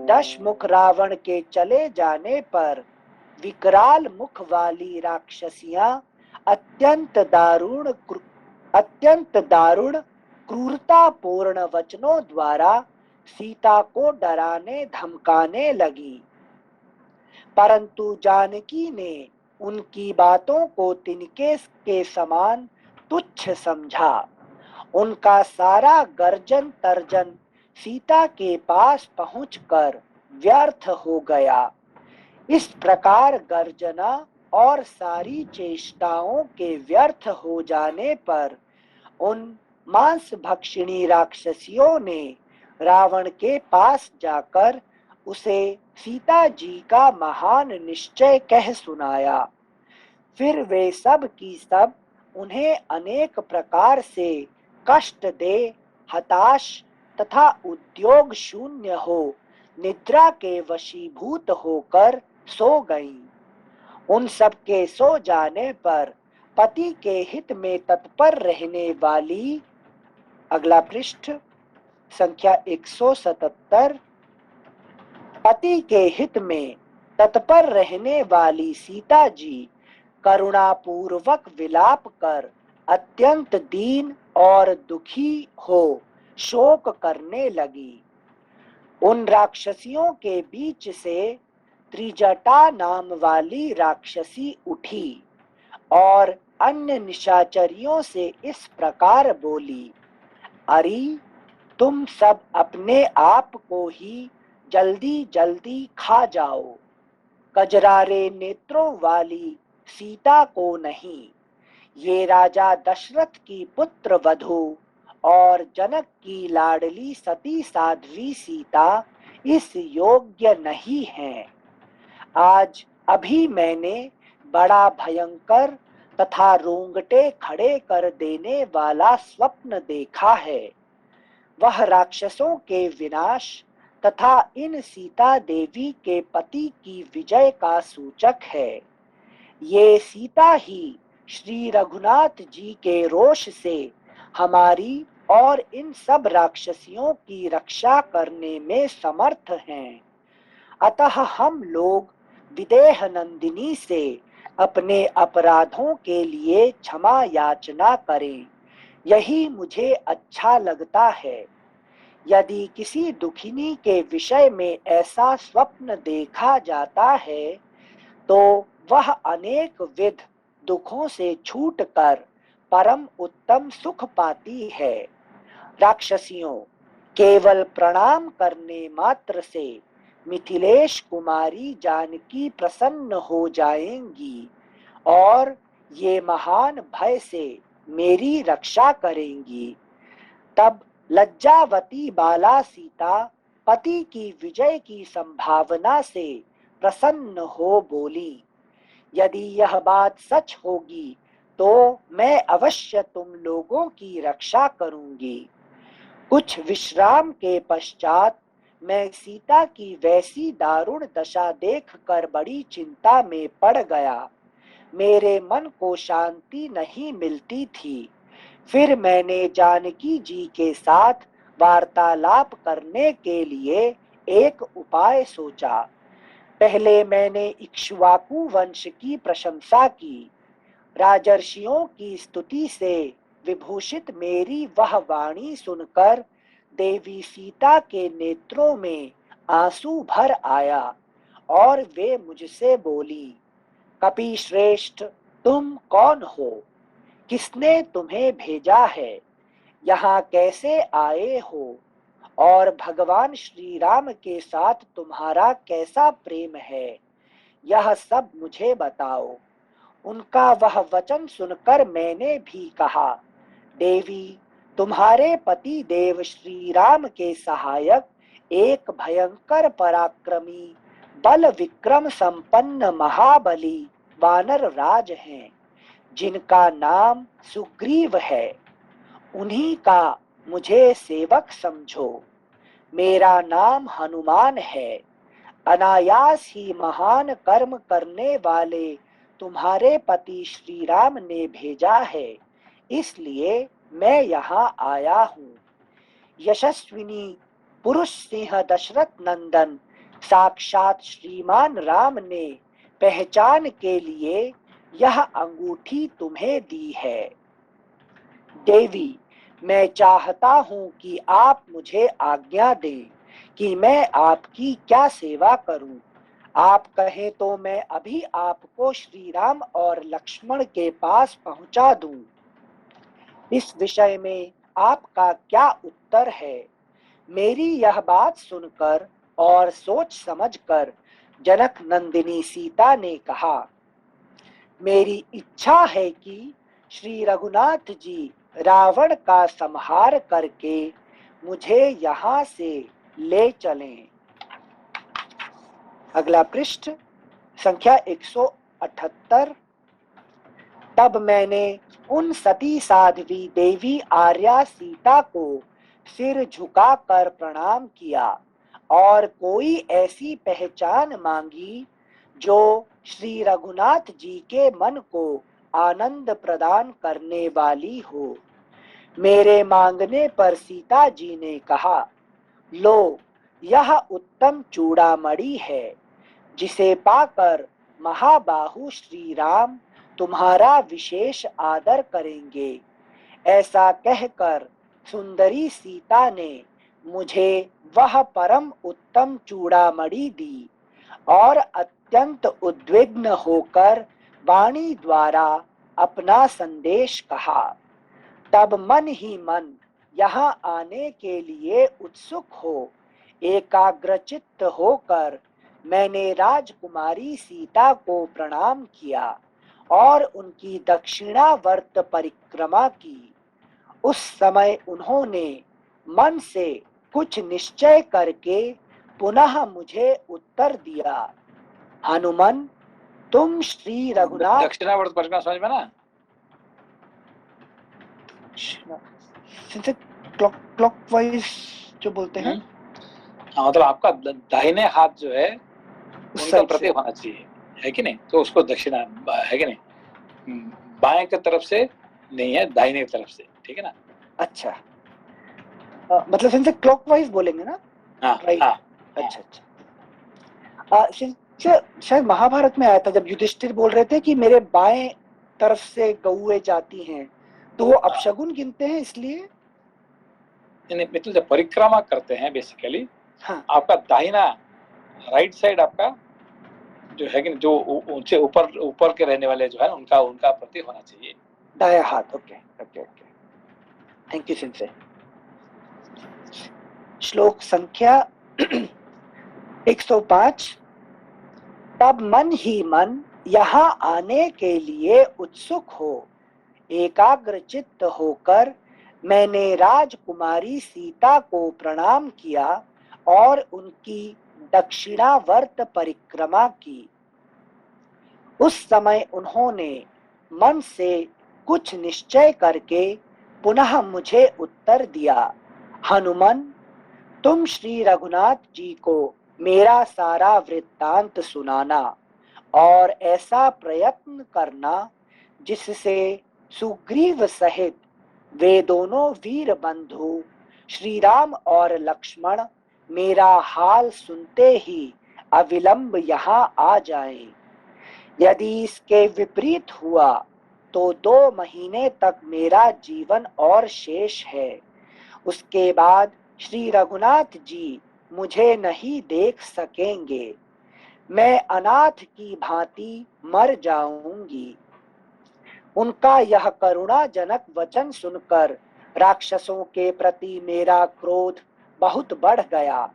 दशमुख रावण के चले जाने पर विकराल मुख वाली राक्षसियां अत्यंत दारुण क्रूरतापूर्ण वचनों द्वारा सीता को डराने धमकाने लगी। परंतु जानकी ने उनकी बातों को तिनके के समान तुच्छ समझा। उनका सारा गर्जन तर्जन सीता के पास पहुंचकर व्यर्थ हो गया। इस प्रकार गर्जना और सारी चेष्टाओं के व्यर्थ हो जाने पर उन मांस भक्षिणी राक्षसियों ने रावण के पास जाकर उसे सीता जी का महान निश्चय कह सुनाया। फिर वे सब की सब उन्हें अनेक प्रकार से कष्ट दे हताश तथा उद्योग शून्य हो निद्रा के वशीभूत होकर सो गईं। उन सब के सो जाने पर पति के हित में तत्पर रहने वाली, अगला पृष्ठ, संख्या 177। पति के हित में तत्पर रहने वाली सीता जी करुणापूर्वक विलाप कर अत्यंत दीन और दुखी हो शोक करने लगी। उन राक्षसियों के बीच से त्रिजटा नाम वाली राक्षसी उठी और अन्य निशाचरियों से इस प्रकार बोली, अरे तुम सब अपने आप को ही जल्दी जल्दी खा जाओ, कजरारे नेत्रों वाली सीता को नहीं। ये राजा दशरथ की पुत्र वधू और जनक की लाडली सती साध्वी सीता इस योग्य नहीं है। आज अभी मैंने बड़ा भयंकर तथा रोंगटे खड़े कर देने वाला स्वप्न देखा है। वह राक्षसों के विनाश तथा इन सीता देवी के पति की विजय का सूचक है। ये सीता ही श्री रघुनाथ जी के रोष से हमारी और इन सब राक्षसियों की रक्षा करने में समर्थ हैं। अतः हम लोग विदेह नंदिनी से अपने अपराधों के लिए क्षमा याचना करें, यही मुझे अच्छा लगता है। यदि किसी दुखिनी के विषय में ऐसा स्वप्न देखा जाता है तो वह अनेक विध दुखों से छूटकर परम उत्तम सुख पाती है। राक्षसियों, केवल प्रणाम करने मात्र से मिथिलेश कुमारी जानकी प्रसन्न हो जाएंगी और ये महान भय से मेरी रक्षा करेंगी। तब लज्जावती बाला सीता पति की विजय की संभावना से प्रसन्न हो बोली, यदि यह बात सच होगी तो मैं अवश्य तुम लोगों की रक्षा करूंगी। कुछ विश्राम के पश्चात मैं सीता की वैसी दारुण दशा देखकर बड़ी चिंता में पड़ गया। मेरे मन को शांति नहीं मिलती थी। फिर मैंने जानकी जी के साथ वार्तालाप करने के लिए एक उपाय सोचा। पहले मैंने इक्ष्वाकु वंश की प्रशंसा की। राजर्षियों की स्तुति से विभूषित मेरी वह वाणी सुनकर देवी सीता के नेत्रों में आंसू भर आया और वे मुझसे बोली, कपि श्रेष्ठ, तुम कौन हो? किसने तुम्हें भेजा है? यहाँ कैसे आए हो? और भगवान श्री राम के साथ तुम्हारा कैसा प्रेम है, यह सब मुझे बताओ। उनका वह वचन सुनकर मैंने भी कहा, देवी, तुम्हारे पति देव श्री राम के सहायक एक भयंकर पराक्रमी बल विक्रम संपन्न महाबली वानर राज हैं, जिनका नाम सुग्रीव है। उन्हीं का मुझे सेवक समझो। मेरा नाम हनुमान है। अनायास ही महान कर्म करने वाले तुम्हारे पति श्री राम ने भेजा है, इसलिए मैं यहाँ आया हूँ। यशस्विनी पुरुष सिंह दशरथ नंदन साक्षात श्रीमान राम ने पहचान के लिए यह अंगूठी तुम्हें दी है। देवी, मैं चाहता हूँ कि आप मुझे आज्ञा दें कि मैं आपकी क्या सेवा करूं। आप कहें तो मैं अभी आपको श्री राम और लक्ष्मण के पास पहुंचा दूं। इस विषय में आपका क्या उत्तर है? मेरी यह बात सुनकर और सोच समझकर जनक नंदिनी सीता ने कहा, मेरी इच्छा है कि श्री रघुनाथ जी रावण का संहार करके मुझे यहाँ से ले चलें। अगला पृष्ठ संख्या 178। तब मैंने उन सती साध्वी देवी आर्या सीता को सिर झुकाकर प्रणाम किया और कोई ऐसी पहचान मांगी जो श्री रघुनाथ जी के मन को आनंद प्रदान करने वाली हो। मेरे मांगने पर सीता जी ने कहा, लो, यह उत्तम चूड़ामणि है, जिसे पाकर महाबाहु श्री राम तुम्हारा विशेष आदर करेंगे। ऐसा कहकर सुंदरी सीता ने मुझे वह परम उत्तम चूड़ामणि दी और अत्यंत उद्विग्न होकर वाणी द्वारा अपना संदेश कहा। तब मन ही मन यहाँ आने के लिए उत्सुक हो एकाग्रचित्त होकर मैंने राजकुमारी सीता को प्रणाम किया और उनकी दक्षिणावर्त परिक्रमा की। उस समय उन्होंने मन से कुछ निश्चय करके पुनः मुझे उत्तर दिया, हनुमान, तुम श्री रघुनाथ। दक्षिणावर्त परिक्रमा समझ में ना, क्लॉकवाइज जो बोलते हैं, मतलब आपका दाहिने हाथ जो है उनका प्रतीक होना चाहिए, है कि नहीं? तो उसको दक्षिणा है कि नहीं, बाएं की तरफ से नहीं है, दाहिने की तरफ से, ठीक है ना? अच्छा, मतलब सिंसे क्लॉकवाइज बोलेंगे ना? हाँ, राइट। हाँ, अच्छा, शायद महाभारत में आया था जब युधिष्ठिर बोल रहे थे कि मेरे बाएं तरफ से गौएं जाती हैं, तो वो अपशगुन गिनते हैं इसलिए। मित्र जब परिक्रमा करते हैं बेसिकली, हाँ, आपका दाहिना राइट साइड आपका जो है कि जो ऊंचे ऊपर के रहने वाले जो है उनका प्रतीक होना चाहिए, दाया हाथ। Okay okay okay, thank you सिंसे। श्लोक संख्या 105। तब मन ही मन यहाँ आने के लिए उत्सुक हो एकाग्रचित्त होकर मैंने राजकुमारी सीता को प्रणाम किया और उनकी दक्षिणावर्त परिक्रमा की। उस समय उन्होंने मन से कुछ निश्चय करके पुनः मुझे उत्तर दिया, हनुमान, तुम श्री रघुनाथ जी को मेरा सारा वृत्तांत सुनाना और ऐसा प्रयत्न करना जिससे सुग्रीव सहित वे दोनों वीर बंधु श्री राम और लक्ष्मण मेरा हाल सुनते ही अविलंब यहाँ आ जाएं। यदि इसके विपरीत हुआ तो 2 महीने तक मेरा जीवन और शेष है। उसके बाद श्री रघुनाथ जी मुझे नहीं देख सकेंगे। मैं अनाथ की भांति मर जाऊंगी। उनका यह करुणाजनक वचन सुनकर राक्षसों के प्रति मेरा क्रोध बहुत बढ़ गया।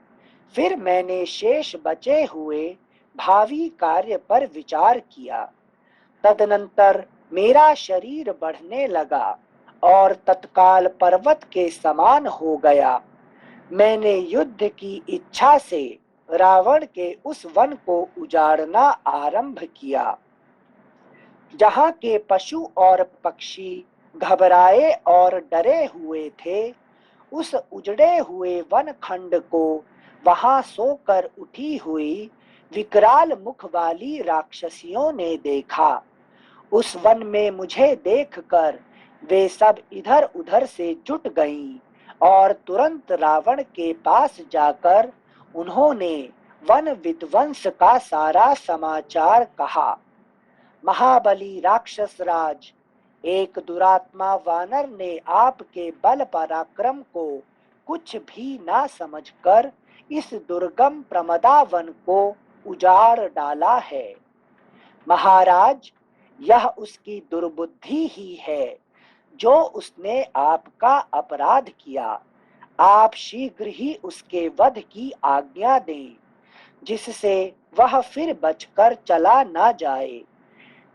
फिर मैंने शेष बचे हुए भावी कार्य पर विचार किया। तदनंतर मेरा शरीर बढ़ने लगा और तत्काल पर्वत के समान हो गया। मैंने युद्ध की इच्छा से रावण के उस वन को उजाड़ना आरंभ किया जहाँ के पशु और पक्षी घबराए और डरे हुए थे। उस उजड़े हुए वन खंड को वहां सोकर उठी हुई विकराल मुख वाली राक्षसियों ने देखा। उस वन में मुझे देखकर वे सब इधर उधर से जुट गईं और तुरंत रावण के पास जाकर उन्होंने वन विध्वंस का सारा समाचार कहा। महाबली राक्षस राज, एक दुरात्मा वानर ने आपके बल पराक्रम को कुछ भी ना समझकर इस दुर्गम प्रमदावन को उजाड़ डाला है। महाराज, यह उसकी दुर्बुद्धि ही है जो उसने आपका अपराध किया। आप शीघ्र ही उसके वध की आज्ञा दें, जिससे वह फिर बचकर चला ना जाए।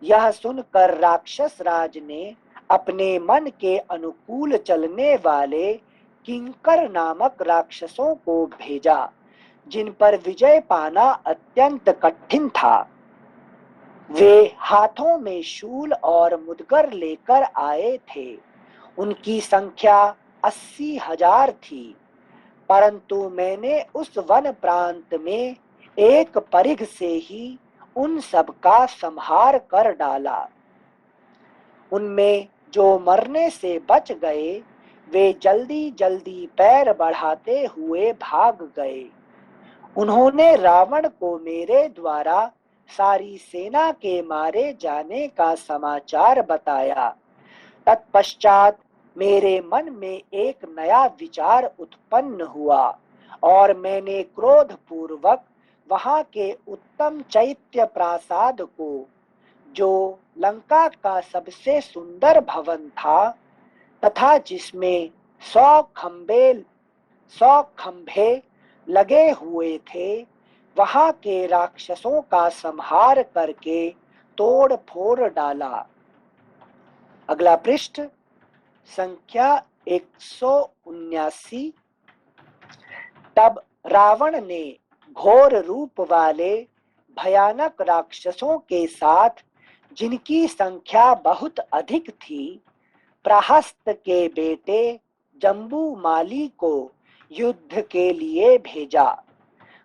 यह सुनकर राक्षस राज ने अपने मन के अनुकूल चलने वाले किंकर नामक राक्षसों को भेजा, जिन पर विजय पाना अत्यंत कठिन था। वे हाथों में शूल और मुदगर लेकर आए थे। उनकी संख्या 80,000 थी, परंतु मैंने उस वन प्रांत में एक परिघ से ही उन सब का संहार कर डाला। उनमें जो मरने से बच गए वे जल्दी जल्दी पैर बढ़ाते हुए भाग गए। उन्होंने रावण को मेरे द्वारा सारी सेना के मारे जाने का समाचार बताया। तत्पश्चात मेरे मन में एक नया विचार उत्पन्न हुआ और मैंने क्रोध पूर्वक वहां के उत्तम चैत्य प्रासाद को, जो लंका का सबसे सुंदर भवन था तथा जिसमें 100 खंभे लगे हुए थे, वहां के राक्षसों का संहार करके तोड़ फोड़ डाला। अगला पृष्ठ संख्या 179। तब रावण ने घोर रूप वाले भयानक राक्षसों के साथ, जिनकी संख्या बहुत अधिक थी, प्रहस्त के बेटे जम्बूमाली को युद्ध के लिए भेजा।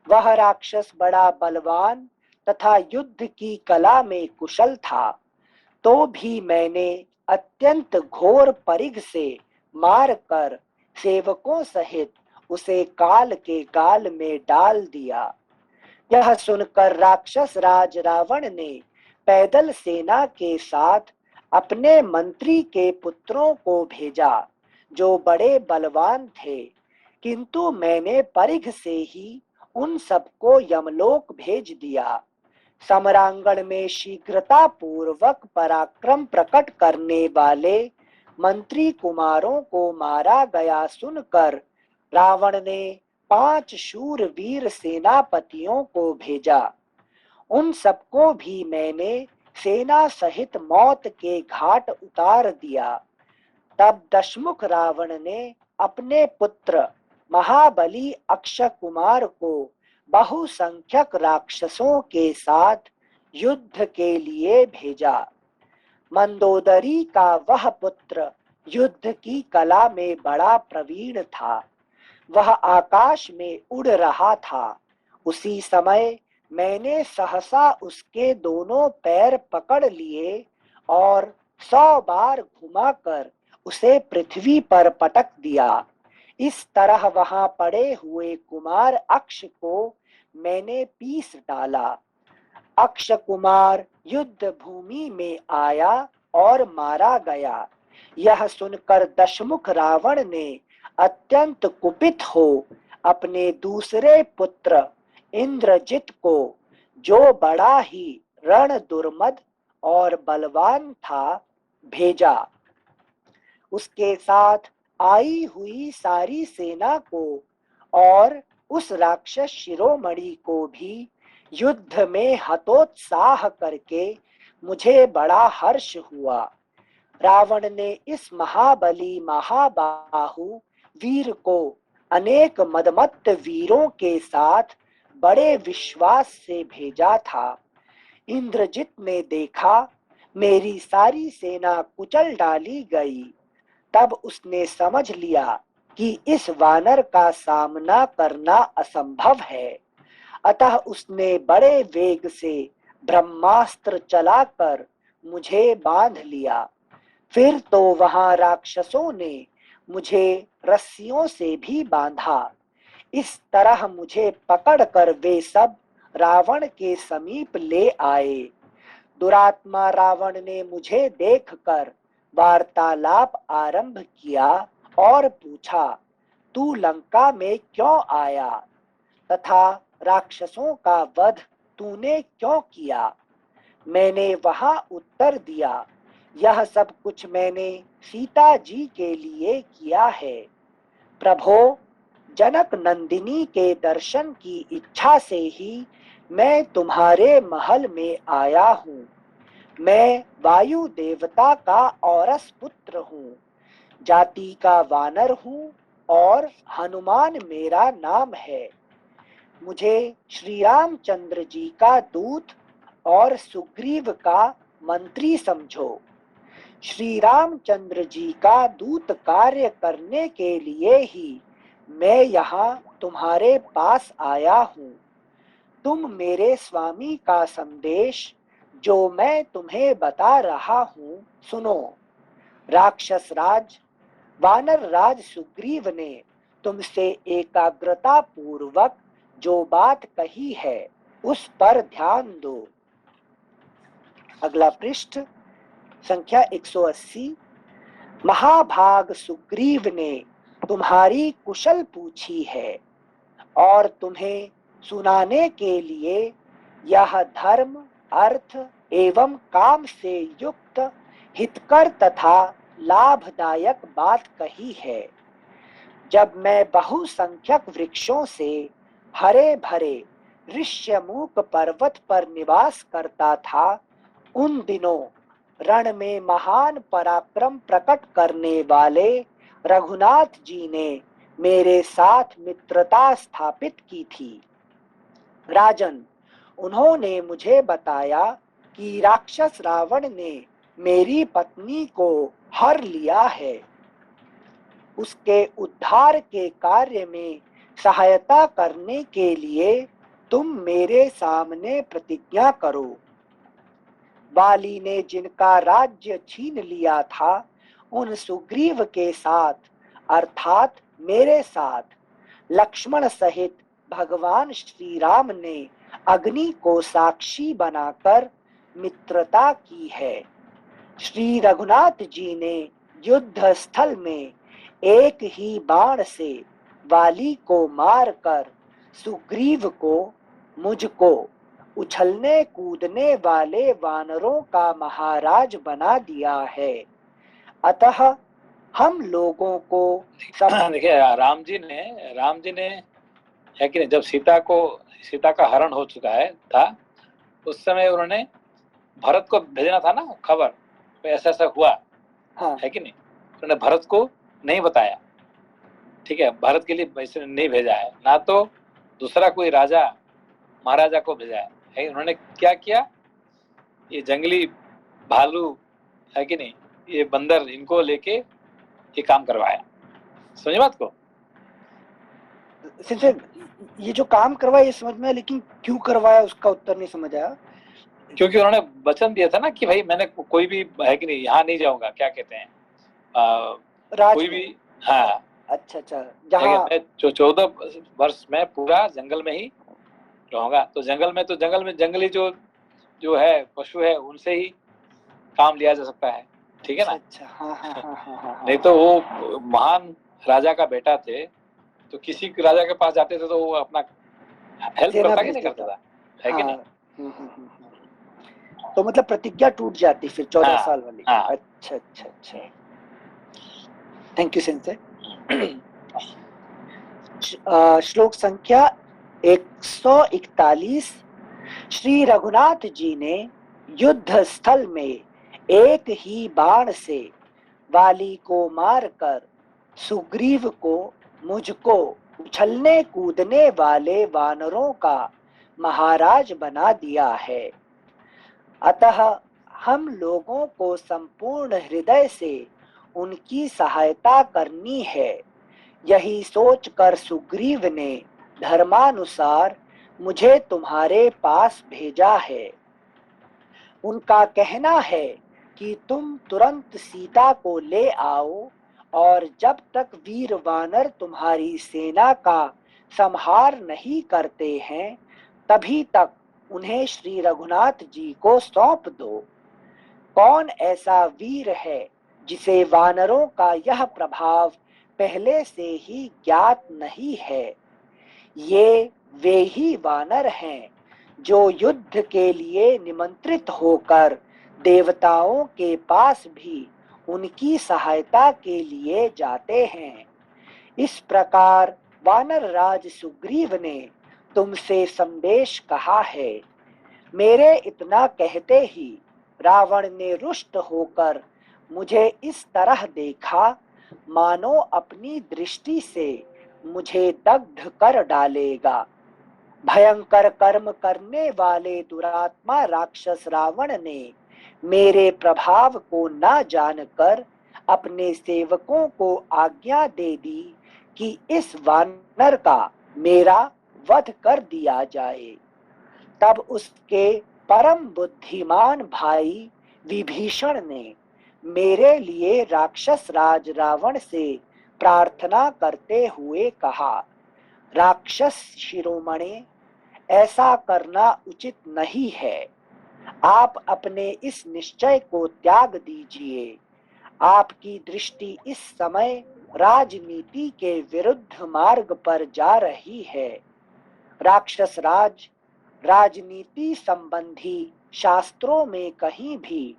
वह राक्षस बड़ा बलवान तथा युद्ध की कला में कुशल था, तो भी मैंने अत्यंत घोर परिघ से मारकर सेवकों सहित उसे काल के गाल में डाल दिया। यह सुनकर राक्षस राज रावण ने पैदल सेना के साथ अपने मंत्री के पुत्रों को भेजा, जो बड़े बलवान थे, किंतु मैंने परिघ से ही उन सबको यमलोक भेज दिया। समरांगण में शीघ्रता पूर्वक पराक्रम प्रकट करने वाले मंत्री कुमारों को मारा गया सुनकर रावण ने 5 शूरवीर सेनापतियों को भेजा। उन सबको भी मैंने सेना सहित मौत के घाट उतार दिया। तब दशमुख रावण ने अपने पुत्र महाबली अक्षय कुमार को बहुसंख्यक राक्षसों के साथ युद्ध के लिए भेजा। मंदोदरी का वह पुत्र युद्ध की कला में बड़ा प्रवीण था। वह आकाश में उड़ रहा था। उसी समय मैंने सहसा उसके दोनों पैर पकड़ लिए और 100 बार घुमाकर उसे पृथ्वी पर पटक दिया। इस तरह वहां पड़े हुए कुमार अक्ष को मैंने पीस डाला। अक्ष कुमार युद्ध भूमि में आया और मारा गया। यह सुनकर दशमुख रावण ने अत्यंत कुपित हो अपने दूसरे पुत्र इंद्रजित को, जो बड़ा ही रण दुर्मद और बलवान था, भेजा। उसके साथ आई हुई सारी सेना को और उस राक्षस शिरोमणि को भी युद्ध में हतोत्साह करके मुझे बड़ा हर्ष हुआ। रावण ने इस महाबली महाबाहु वीर को अनेक मदमत्त वीरों के साथ बड़े विश्वास से भेजा था। इंद्रजित ने देखा मेरी सारी सेना कुचल डाली गई। तब उसने समझ लिया कि इस वानर का सामना करना असंभव है। अतः उसने बड़े वेग से ब्रह्मास्त्र चलाकर मुझे बांध लिया। फिर तो वहां राक्षसों ने मुझे रस्सियों से भी बांधा। इस तरह मुझे पकड़कर वे सब रावण के समीप ले आए। दुरात्मा रावण ने मुझे देखकर वार्तालाप आरंभ किया और पूछा, तू लंका में क्यों आया तथा राक्षसों का वध तूने क्यों किया? मैंने वहां उत्तर दिया, यह सब कुछ मैंने सीता जी के लिए किया है। प्रभो, जनक नंदिनी के दर्शन की इच्छा से ही मैं तुम्हारे महल में आया हूँ। मैं वायु देवता का औरस पुत्र हूँ, जाति का वानर हूँ और हनुमान मेरा नाम है। मुझे श्री रामचंद्र जी का दूत और सुग्रीव का मंत्री समझो। श्री रामचंद्र जी का दूत कार्य करने के लिए ही मैं यहाँ तुम्हारे पास आया हूँ। तुम मेरे स्वामी का संदेश जो मैं तुम्हें बता रहा हूँ सुनो। राक्षस राज, वानर राज सुग्रीव ने तुमसे एकाग्रता पूर्वक जो बात कही है उस पर ध्यान दो। अगला पृष्ठ संख्या 180। महाभाग सुग्रीव ने तुम्हारी कुशल पूछी है और तुम्हें सुनाने के लिए यह धर्म, अर्थ एवं काम से युक्त हितकर तथा लाभदायक बात कही है। जब मैं बहुसंख्यक वृक्षों से हरे भरे ऋष्यमूक पर्वत पर निवास करता था, उन दिनों रण में महान पराक्रम प्रकट करने वाले रघुनाथ जी ने मेरे साथ मित्रता स्थापित की थी। राजन, उन्होंने मुझे बताया कि राक्षस रावण ने मेरी पत्नी को हर लिया है। उसके उद्धार के कार्य में सहायता करने के लिए तुम मेरे सामने प्रतिज्ञा करो। वाली ने जिनका राज्य छीन लिया था, उन सुग्रीव के साथ अर्थात मेरे साथ लक्ष्मण सहित भगवान श्री राम ने अग्नि को साक्षी बनाकर मित्रता की है। श्री रघुनाथ जी ने युद्ध स्थल में एक ही बाण से वाली को मारकर सुग्रीव को, मुझको उछलने कूदने वाले वानरों का महाराज बना दिया है। अतः हम लोगों को देखिए राम जी ने है कि नहीं, जब सीता का हरण हो चुका है था, उस समय उन्होंने भरत को भेजना था ना खबर, तो ऐसा ऐसा हुआ। हाँ। है कि नहीं, उन्होंने भरत को नहीं बताया। ठीक है, भारत के लिए वैसे नहीं भेजा है, ना तो दूसरा कोई राजा महाराजा को भेजा है। उन्होंने क्या किया, ये जंगली भालू है कि नहीं, ये बंदर, इनको लेके ये काम करवाया। समझे बात को? ये जो काम करवाया ये समझ में, लेकिन क्यों करवाया उसका उत्तर नहीं समझ आया। क्योंकि उन्होंने वचन दिया था ना कि भाई मैंने कोई भी है कि नहीं यहाँ नहीं जाऊंगा, क्या कहते हैं कोई भी। हाँ, अच्छा, जहाँ मैं 14 वर्ष में पूरा जंगल में ही रहूंगा। तो जंगल में जंगली जो है पशु है, उनसे ही काम लिया जा सकता है। ठीक है ना? अच्छा, हाँ। नहीं तो वो महान राजा का बेटा थे, तो किसी राजा के पास जाते थे तो वो अपना हेल्प करता कि नहीं करता था, है कि नहीं? तो मतलब प्रतिज्ञा टूट जाती फिर 14 साल वाली। अच्छा। Thank you sensei. श्लोक संख्या 141। श्री रघुनाथ जी ने युद्ध स्थल में एक ही बाण से वाली को मारकर सुग्रीव को, मुझको उछलने कूदने वाले वानरों का महाराज बना दिया है। अतः हम लोगों को संपूर्ण हृदय से उनकी सहायता करनी है। यही सोचकर सुग्रीव ने धर्मानुसार मुझे तुम्हारे पास भेजा है। उनका कहना है कि तुम तुरंत सीता को ले आओ और जब तक वीर वानर तुम्हारी सेना का संहार नहीं करते हैं, तभी तक उन्हें श्री रघुनाथ जी को सौंप दो। कौन ऐसा वीर है जिसे वानरों का यह प्रभाव पहले से ही ज्ञात नहीं है? ये वे ही वानर हैं जो युद्ध के लिए निमंत्रित होकर देवताओं के पास भी उनकी सहायता के लिए जाते हैं। इस प्रकार वानर राज सुग्रीव ने तुमसे संदेश कहा है। मेरे इतना कहते ही रावण ने रुष्ट होकर मुझे इस तरह देखा मानो अपनी दृष्टि से मुझे दग्ध कर डालेगा। भयंकर कर्म करने वाले दुरात्मा राक्षस रावण ने मेरे प्रभाव को न जानकर अपने सेवकों को आज्ञा दे दी कि इस वानर का मेरा वध कर दिया जाए। तब उसके परम बुद्धिमान भाई विभीषण ने मेरे लिए राक्षस राज रावण से प्रार्थना करते हुए कहा, राक्षस शिरोमणि, ऐसा करना उचित नहीं है। आप अपने इस निश्चय को त्याग दीजिए। आपकी दृष्टि इस समय राजनीति के विरुद्ध मार्ग पर जा रही है। राक्षस राज, राजनीति संबंधी शास्त्रों में कहीं भी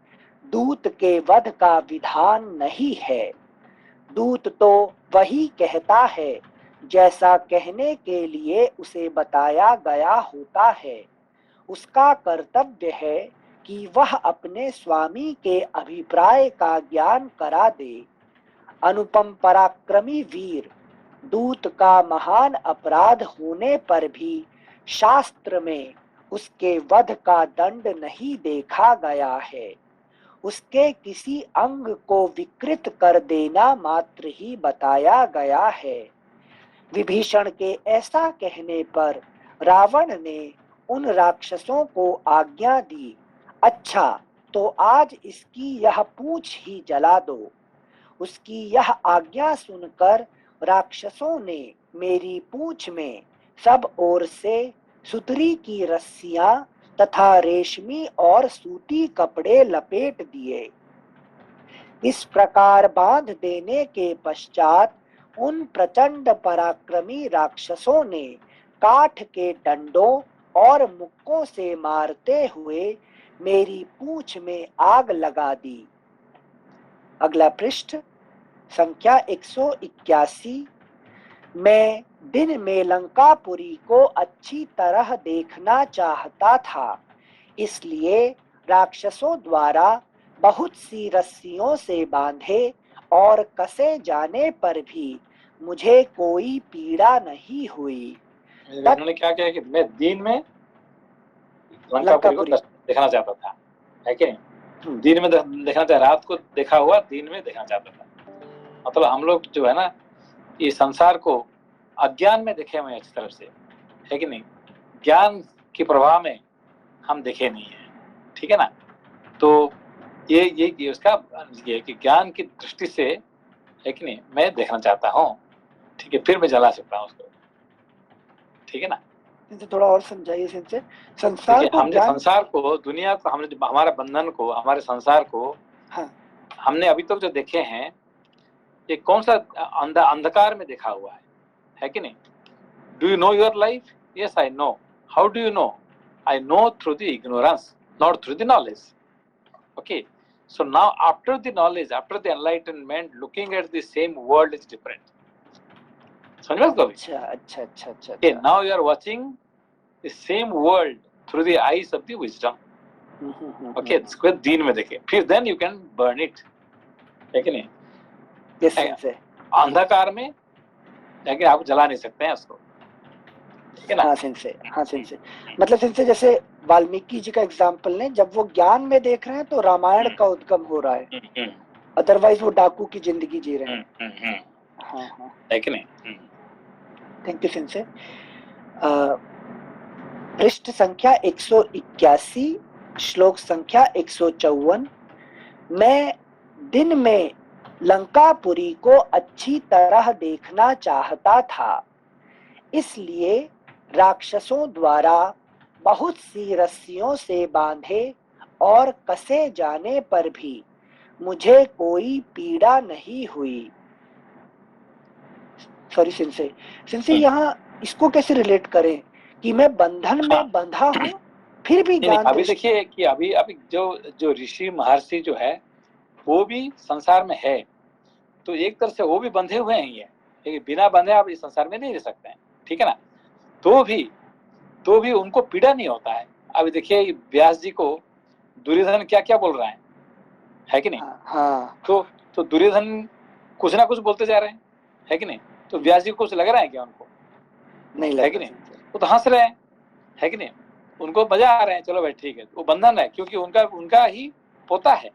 दूत के वध का विधान नहीं है। दूत तो वही कहता है जैसा कहने के लिए उसे बताया गया होता है। उसका कर्तव्य है कि वह अपने स्वामी के अभिप्राय का ज्ञान करा दे। अनुपम पराक्रमी वीर, दूत का महान अपराध होने पर भी शास्त्र में उसके वध का दंड नहीं देखा गया है। उसके किसी अंग को विकृत कर देना मात्र ही बताया गया है। विभीषण के ऐसा कहने पर रावण ने उन राक्षसों को आज्ञा दी, अच्छा तो आज इसकी यह पूंछ ही जला दो। उसकी यह आज्ञा सुनकर राक्षसों ने मेरी पूंछ में सब ओर से सुतरी की रस्सियां तथा रेशमी और सूती कपड़े लपेट दिए। इस प्रकार बांध देने के पश्चात उन प्रचंड पराक्रमी राक्षसों ने काठ के डंडों और मुक्कों से मारते हुए मेरी पूंछ में आग लगा दी। अगला पृष्ठ संख्या 181। मैं दिन में लंकापुरी को अच्छी तरह देखना चाहता था, इसलिए राक्षसों द्वारा बहुत सी रस्सियों से बांधे और कसे जाने पर भी मुझे कोई पीड़ा नहीं हुई। उन्होंने क्या किया कि मैं दिन में लंकापुरी को देखना चाहता था, है कि नहीं? दिन में देखना चाहता, रात को देखा हुआ दिन में देखना चाहता था। मतलब हम लोग जो है ना, ये संसार को अज्ञान में देखे हुए अच्छी तरफ से, है कि नहीं? ज्ञान के प्रभाव में हम देखे नहीं है, ठीक है ना? तो ये उसका ये कि ज्ञान की दृष्टि से, है कि नहीं, मैं देखना चाहता हूँ, ठीक है, फिर मैं जला सकता हूँ उसको, ठीक है ना? थोड़ा और समझाइए सिंसे। संसार को, हमने संसार को, दुनिया को, हमने हमारा बंधन को, हमारे संसार को, हाँ, हमने अभी तक जो देखे हैं ये कौन सा अंधकार में देखा हुआ है कि नहीं? Do you know your life? Yes, I know. How do you know? I know through the ignorance, not through the knowledge. Okay, so now after the knowledge, after the enlightenment, looking at the same world is different. समझ में कभी? अच्छा। Okay, now you are watching the same world through the eyes of the wisdom. Okay, इसको दिन में देखे, फिर then you can burn it, है कि नहीं? Yes, sensei. अंधकार में लेकिन आप जला नहीं सकते हैं उसको, ठीक है ना? हाँ सेंसे। मतलब सेंसे जैसे वाल्मीकि जी का एग्जाम्पल लें, जब वो ज्ञान में देख रहे हैं तो रामायण का उद्गम हो रहा है, अदरवाइज वो डाकू की जिंदगी जी रहे हैं। हाँ, है कि नहीं? Thank you sensei. पृष्ठ संख्या 181, श्लोक संख्या 154। मैं दिन में लंकापुरी को अच्छी तरह देखना चाहता था, इसलिए राक्षसों द्वारा बहुत सी रस्सियों से बांधे और कसे जाने पर भी मुझे कोई पीड़ा नहीं हुई। सॉरी सिंसे यहाँ इसको कैसे रिलेट करें कि मैं बंधन में बंधा हूँ फिर भी ज्ञान? अभी देखिए कि अभी जो ऋषि महर्षि जो है वो भी संसार में है, तो एक तरह से वो भी बंधे हुए हैं, लेकिन बिना बंधे आप इस संसार में नहीं रह सकते हैं, ठीक है ना? तो भी उनको पीड़ा नहीं होता है। अभी देखिए व्यास जी को दुर्योधन क्या क्या बोल रहा है कि नहीं? हाँ। तो दुर्योधन कुछ ना कुछ बोलते जा रहे हैं, है कि नहीं? तो व्यास जी को कुछ लग रहा है क्या? उनको नहीं लग, है कि नहीं? वो तो हंस रहे हैं, है कि नहीं? उनको मजा आ रहे हैं, चलो भाई ठीक है। वो बंधन है क्योंकि उनका ही पोता है,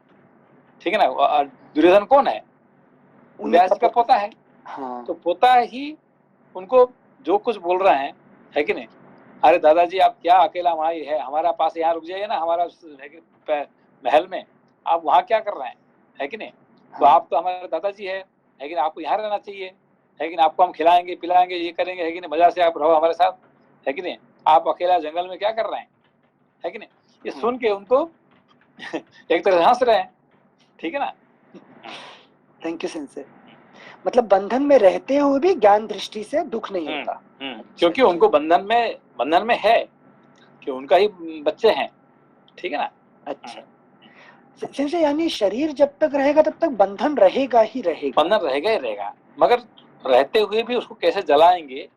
ठीक है ना? और दुर्योधन कौन है? व्यास जी का पोता है। हाँ। तो पोता ही उनको जो कुछ बोल रहे हैं, है कि नहीं? अरे दादाजी आप क्या अकेला वहाँ है, हमारा पास यहाँ रुक जाइए ना, हमारा महल में, आप वहाँ क्या कर रहे हैं, है कि नहीं? तो आप तो हमारे दादाजी है कि नहीं? आपको यहाँ रहना चाहिए, है कि नहीं? आपको हम खिलाएंगे पिलाएंगे, ये करेंगे, है कि नहीं? मजा से आप रहो हमारे साथ, है कि नहीं? आप अकेला जंगल में क्या कर रहे हैं, है कि नहीं? ये सुन के उनको एक तरह से हंस रहे हैं, ठीक है ना? Thank you sensei. मतलब बंधन में रहते हुए भी ज्ञान दृष्टि से दुख नहीं होता। क्योंकि उनको बंधन में है कि उनका ही बच्चे हैं, ठीक है ना? अच्छा सेंसे, यानी शरीर जब तक रहेगा तब तक बंधन रहेगा ही रहेगा। बंधन रहेगा ही रहेगा, मगर रहते हुए भी उसको कैसे जलाएंगे,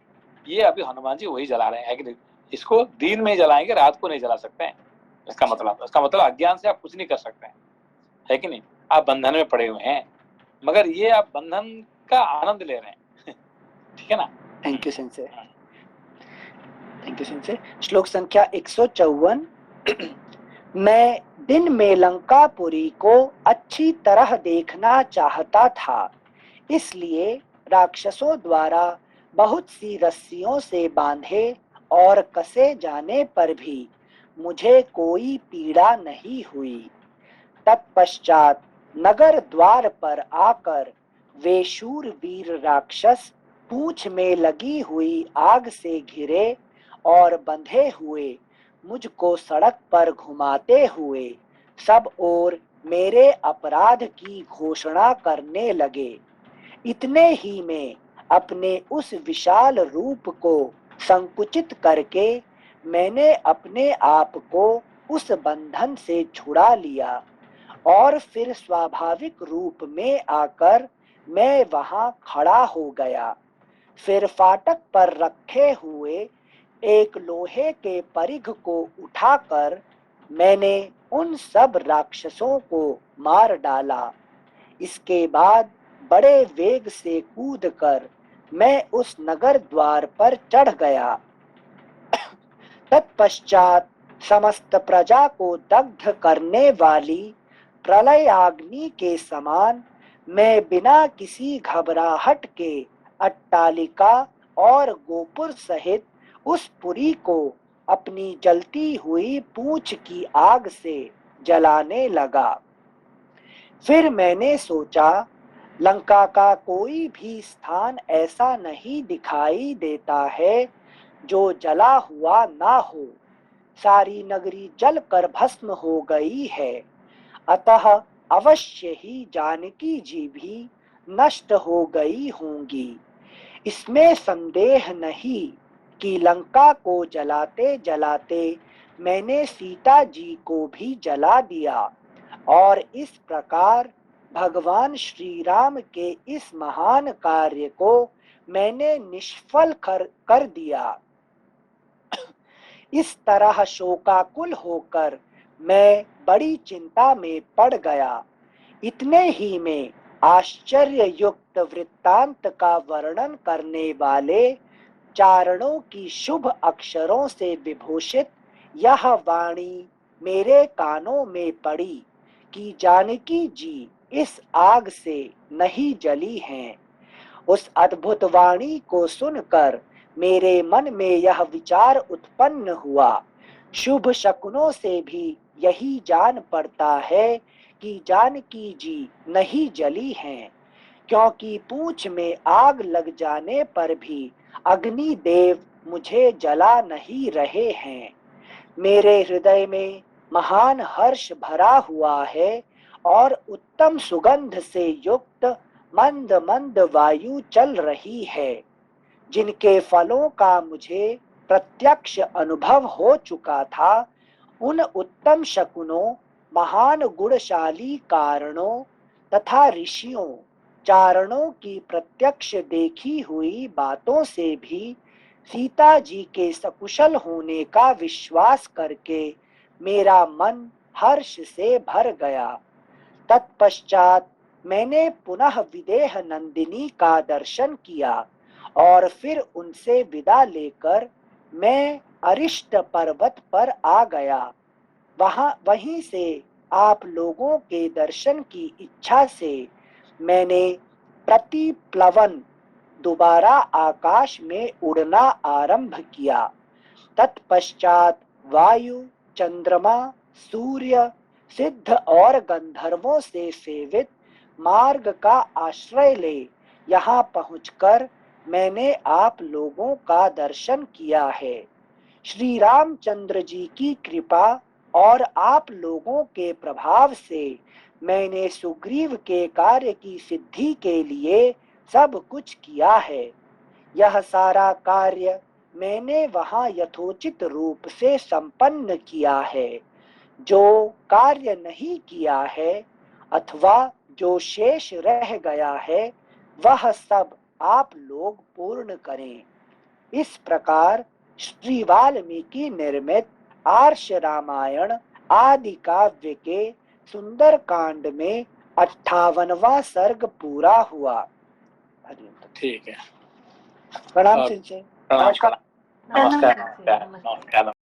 ये अभी हनुमान जी वही जला रहे हैं, है कि नहीं? इसको दिन में जलाएंगे, रात को नहीं जला सकते हैं। इसका मतलब अज्ञान से आप कुछ नहीं कर सकते हैं, है कि नहीं? आप बंधन में पड़े हुए हैं, मगर ये आप बंधन का आनंद ले रहे हैं, ठीक है ना? Thank you sensei, thank you sensei. श्लोक संख्या 154। मैं दिन में लंकापुरी को अच्छी तरह देखना चाहता था, इसलिए राक्षसों द्वारा बहुत सी रस्सियों से बांधे और कसे जाने पर भी मुझे कोई पीड़ा नहीं हुई। तत्पश्चात नगर द्वार पर आकर वे शूरवीर राक्षस पूंछ में लगी हुई आग से घिरे और बंधे हुए मुझको सड़क पर घुमाते हुए सब ओर मेरे अपराध की घोषणा करने लगे। इतने ही में अपने उस विशाल रूप को संकुचित करके मैंने अपने आप को उस बंधन से छुड़ा लिया और फिर स्वाभाविक रूप में आकर मैं वहां खड़ा हो गया। फिर फाटक पर रखे हुए एक लोहे के परिघ को उठाकर मैंने उन सब राक्षसों को मार डाला। इसके बाद बड़े वेग से कूदकर मैं उस नगर द्वार पर चढ़ गया। तत्पश्चात समस्त प्रजा को दग्ध करने वाली प्रलय अग्नि के समान मैं बिना किसी घबराहट के अट्टालिका और गोपुर सहित उस पुरी को अपनी जलती हुई पूंछ की आग से जलाने लगा। फिर मैंने सोचा, लंका का कोई भी स्थान ऐसा नहीं दिखाई देता है जो जला हुआ ना हो। सारी नगरी जलकर भस्म हो गई है, अतः अवश्य ही जानकी जी भी नष्ट हो गई होंगी। इसमें संदेह नहीं कि लंका को जलाते जलाते मैंने सीता जी को भी जला दिया और इस प्रकार भगवान श्री राम के इस महान कार्य को मैंने निष्फल कर दिया। इस तरह शोकाकुल होकर मैं बड़ी चिंता में पड़ गया। इतने ही में आश्चर्य युक्त वृत्तांत का वर्णन करने वाले चारणों की शुभ अक्षरों से विभूषित यह वाणी मेरे कानों में पड़ी कि जानकी जी इस आग से नहीं जली हैं। उस अद्भुत वाणी को सुनकर मेरे मन में यह विचार उत्पन्न हुआ, शुभ शकुनों से भी यही जान पड़ता है कि जानकी जी नहीं जली हैं, क्योंकि पूंछ में आग लग जाने पर भी अग्निदेव मुझे जला नहीं रहे हैं। मेरे हृदय में महान हर्ष भरा हुआ है और उत्तम सुगंध से युक्त मंद मंद वायु चल रही है, जिनके फलों का मुझे प्रत्यक्ष अनुभव हो चुका था। उन उत्तम शकुनों, महान गुणशाली कारणों तथा ऋषियों, चारणों की प्रत्यक्ष देखी हुई बातों से भी सीता जी के सकुशल होने का विश्वास करके मेरा मन हर्ष से भर गया। तत्पश्चात मैंने पुनः विदेह नंदिनी का दर्शन किया और फिर उनसे विदा लेकर मैं अरिष्ट पर्वत पर आ गया। वहीं से आप लोगों के दर्शन की इच्छा से मैंने प्रतिप्लवन दोबारा आकाश में उड़ना आरंभ किया। तत्पश्चात वायु, चंद्रमा, सूर्य, सिद्ध और गंधर्वों से सेवित मार्ग का आश्रय ले यहाँ पहुंचकर मैंने आप लोगों का दर्शन किया है। श्री रामचंद्र जी की कृपा और आप लोगों के प्रभाव से मैंने सुग्रीव के कार्य की सिद्धि के लिए सब कुछ किया है। यह सारा कार्य मैंने वहां यथोचित रूप से संपन्न किया है। जो कार्य नहीं किया है अथवा जो शेष रह गया है वह सब आप लोग पूर्ण करें। इस प्रकार श्री वाल्मीकि निर्मित आर्ष रामायण आदि काव्य के सुंदर कांड में 58वां सर्ग पूरा हुआ। ठीक है, प्रणाम सिंह। नमस्कार। नमस्कार।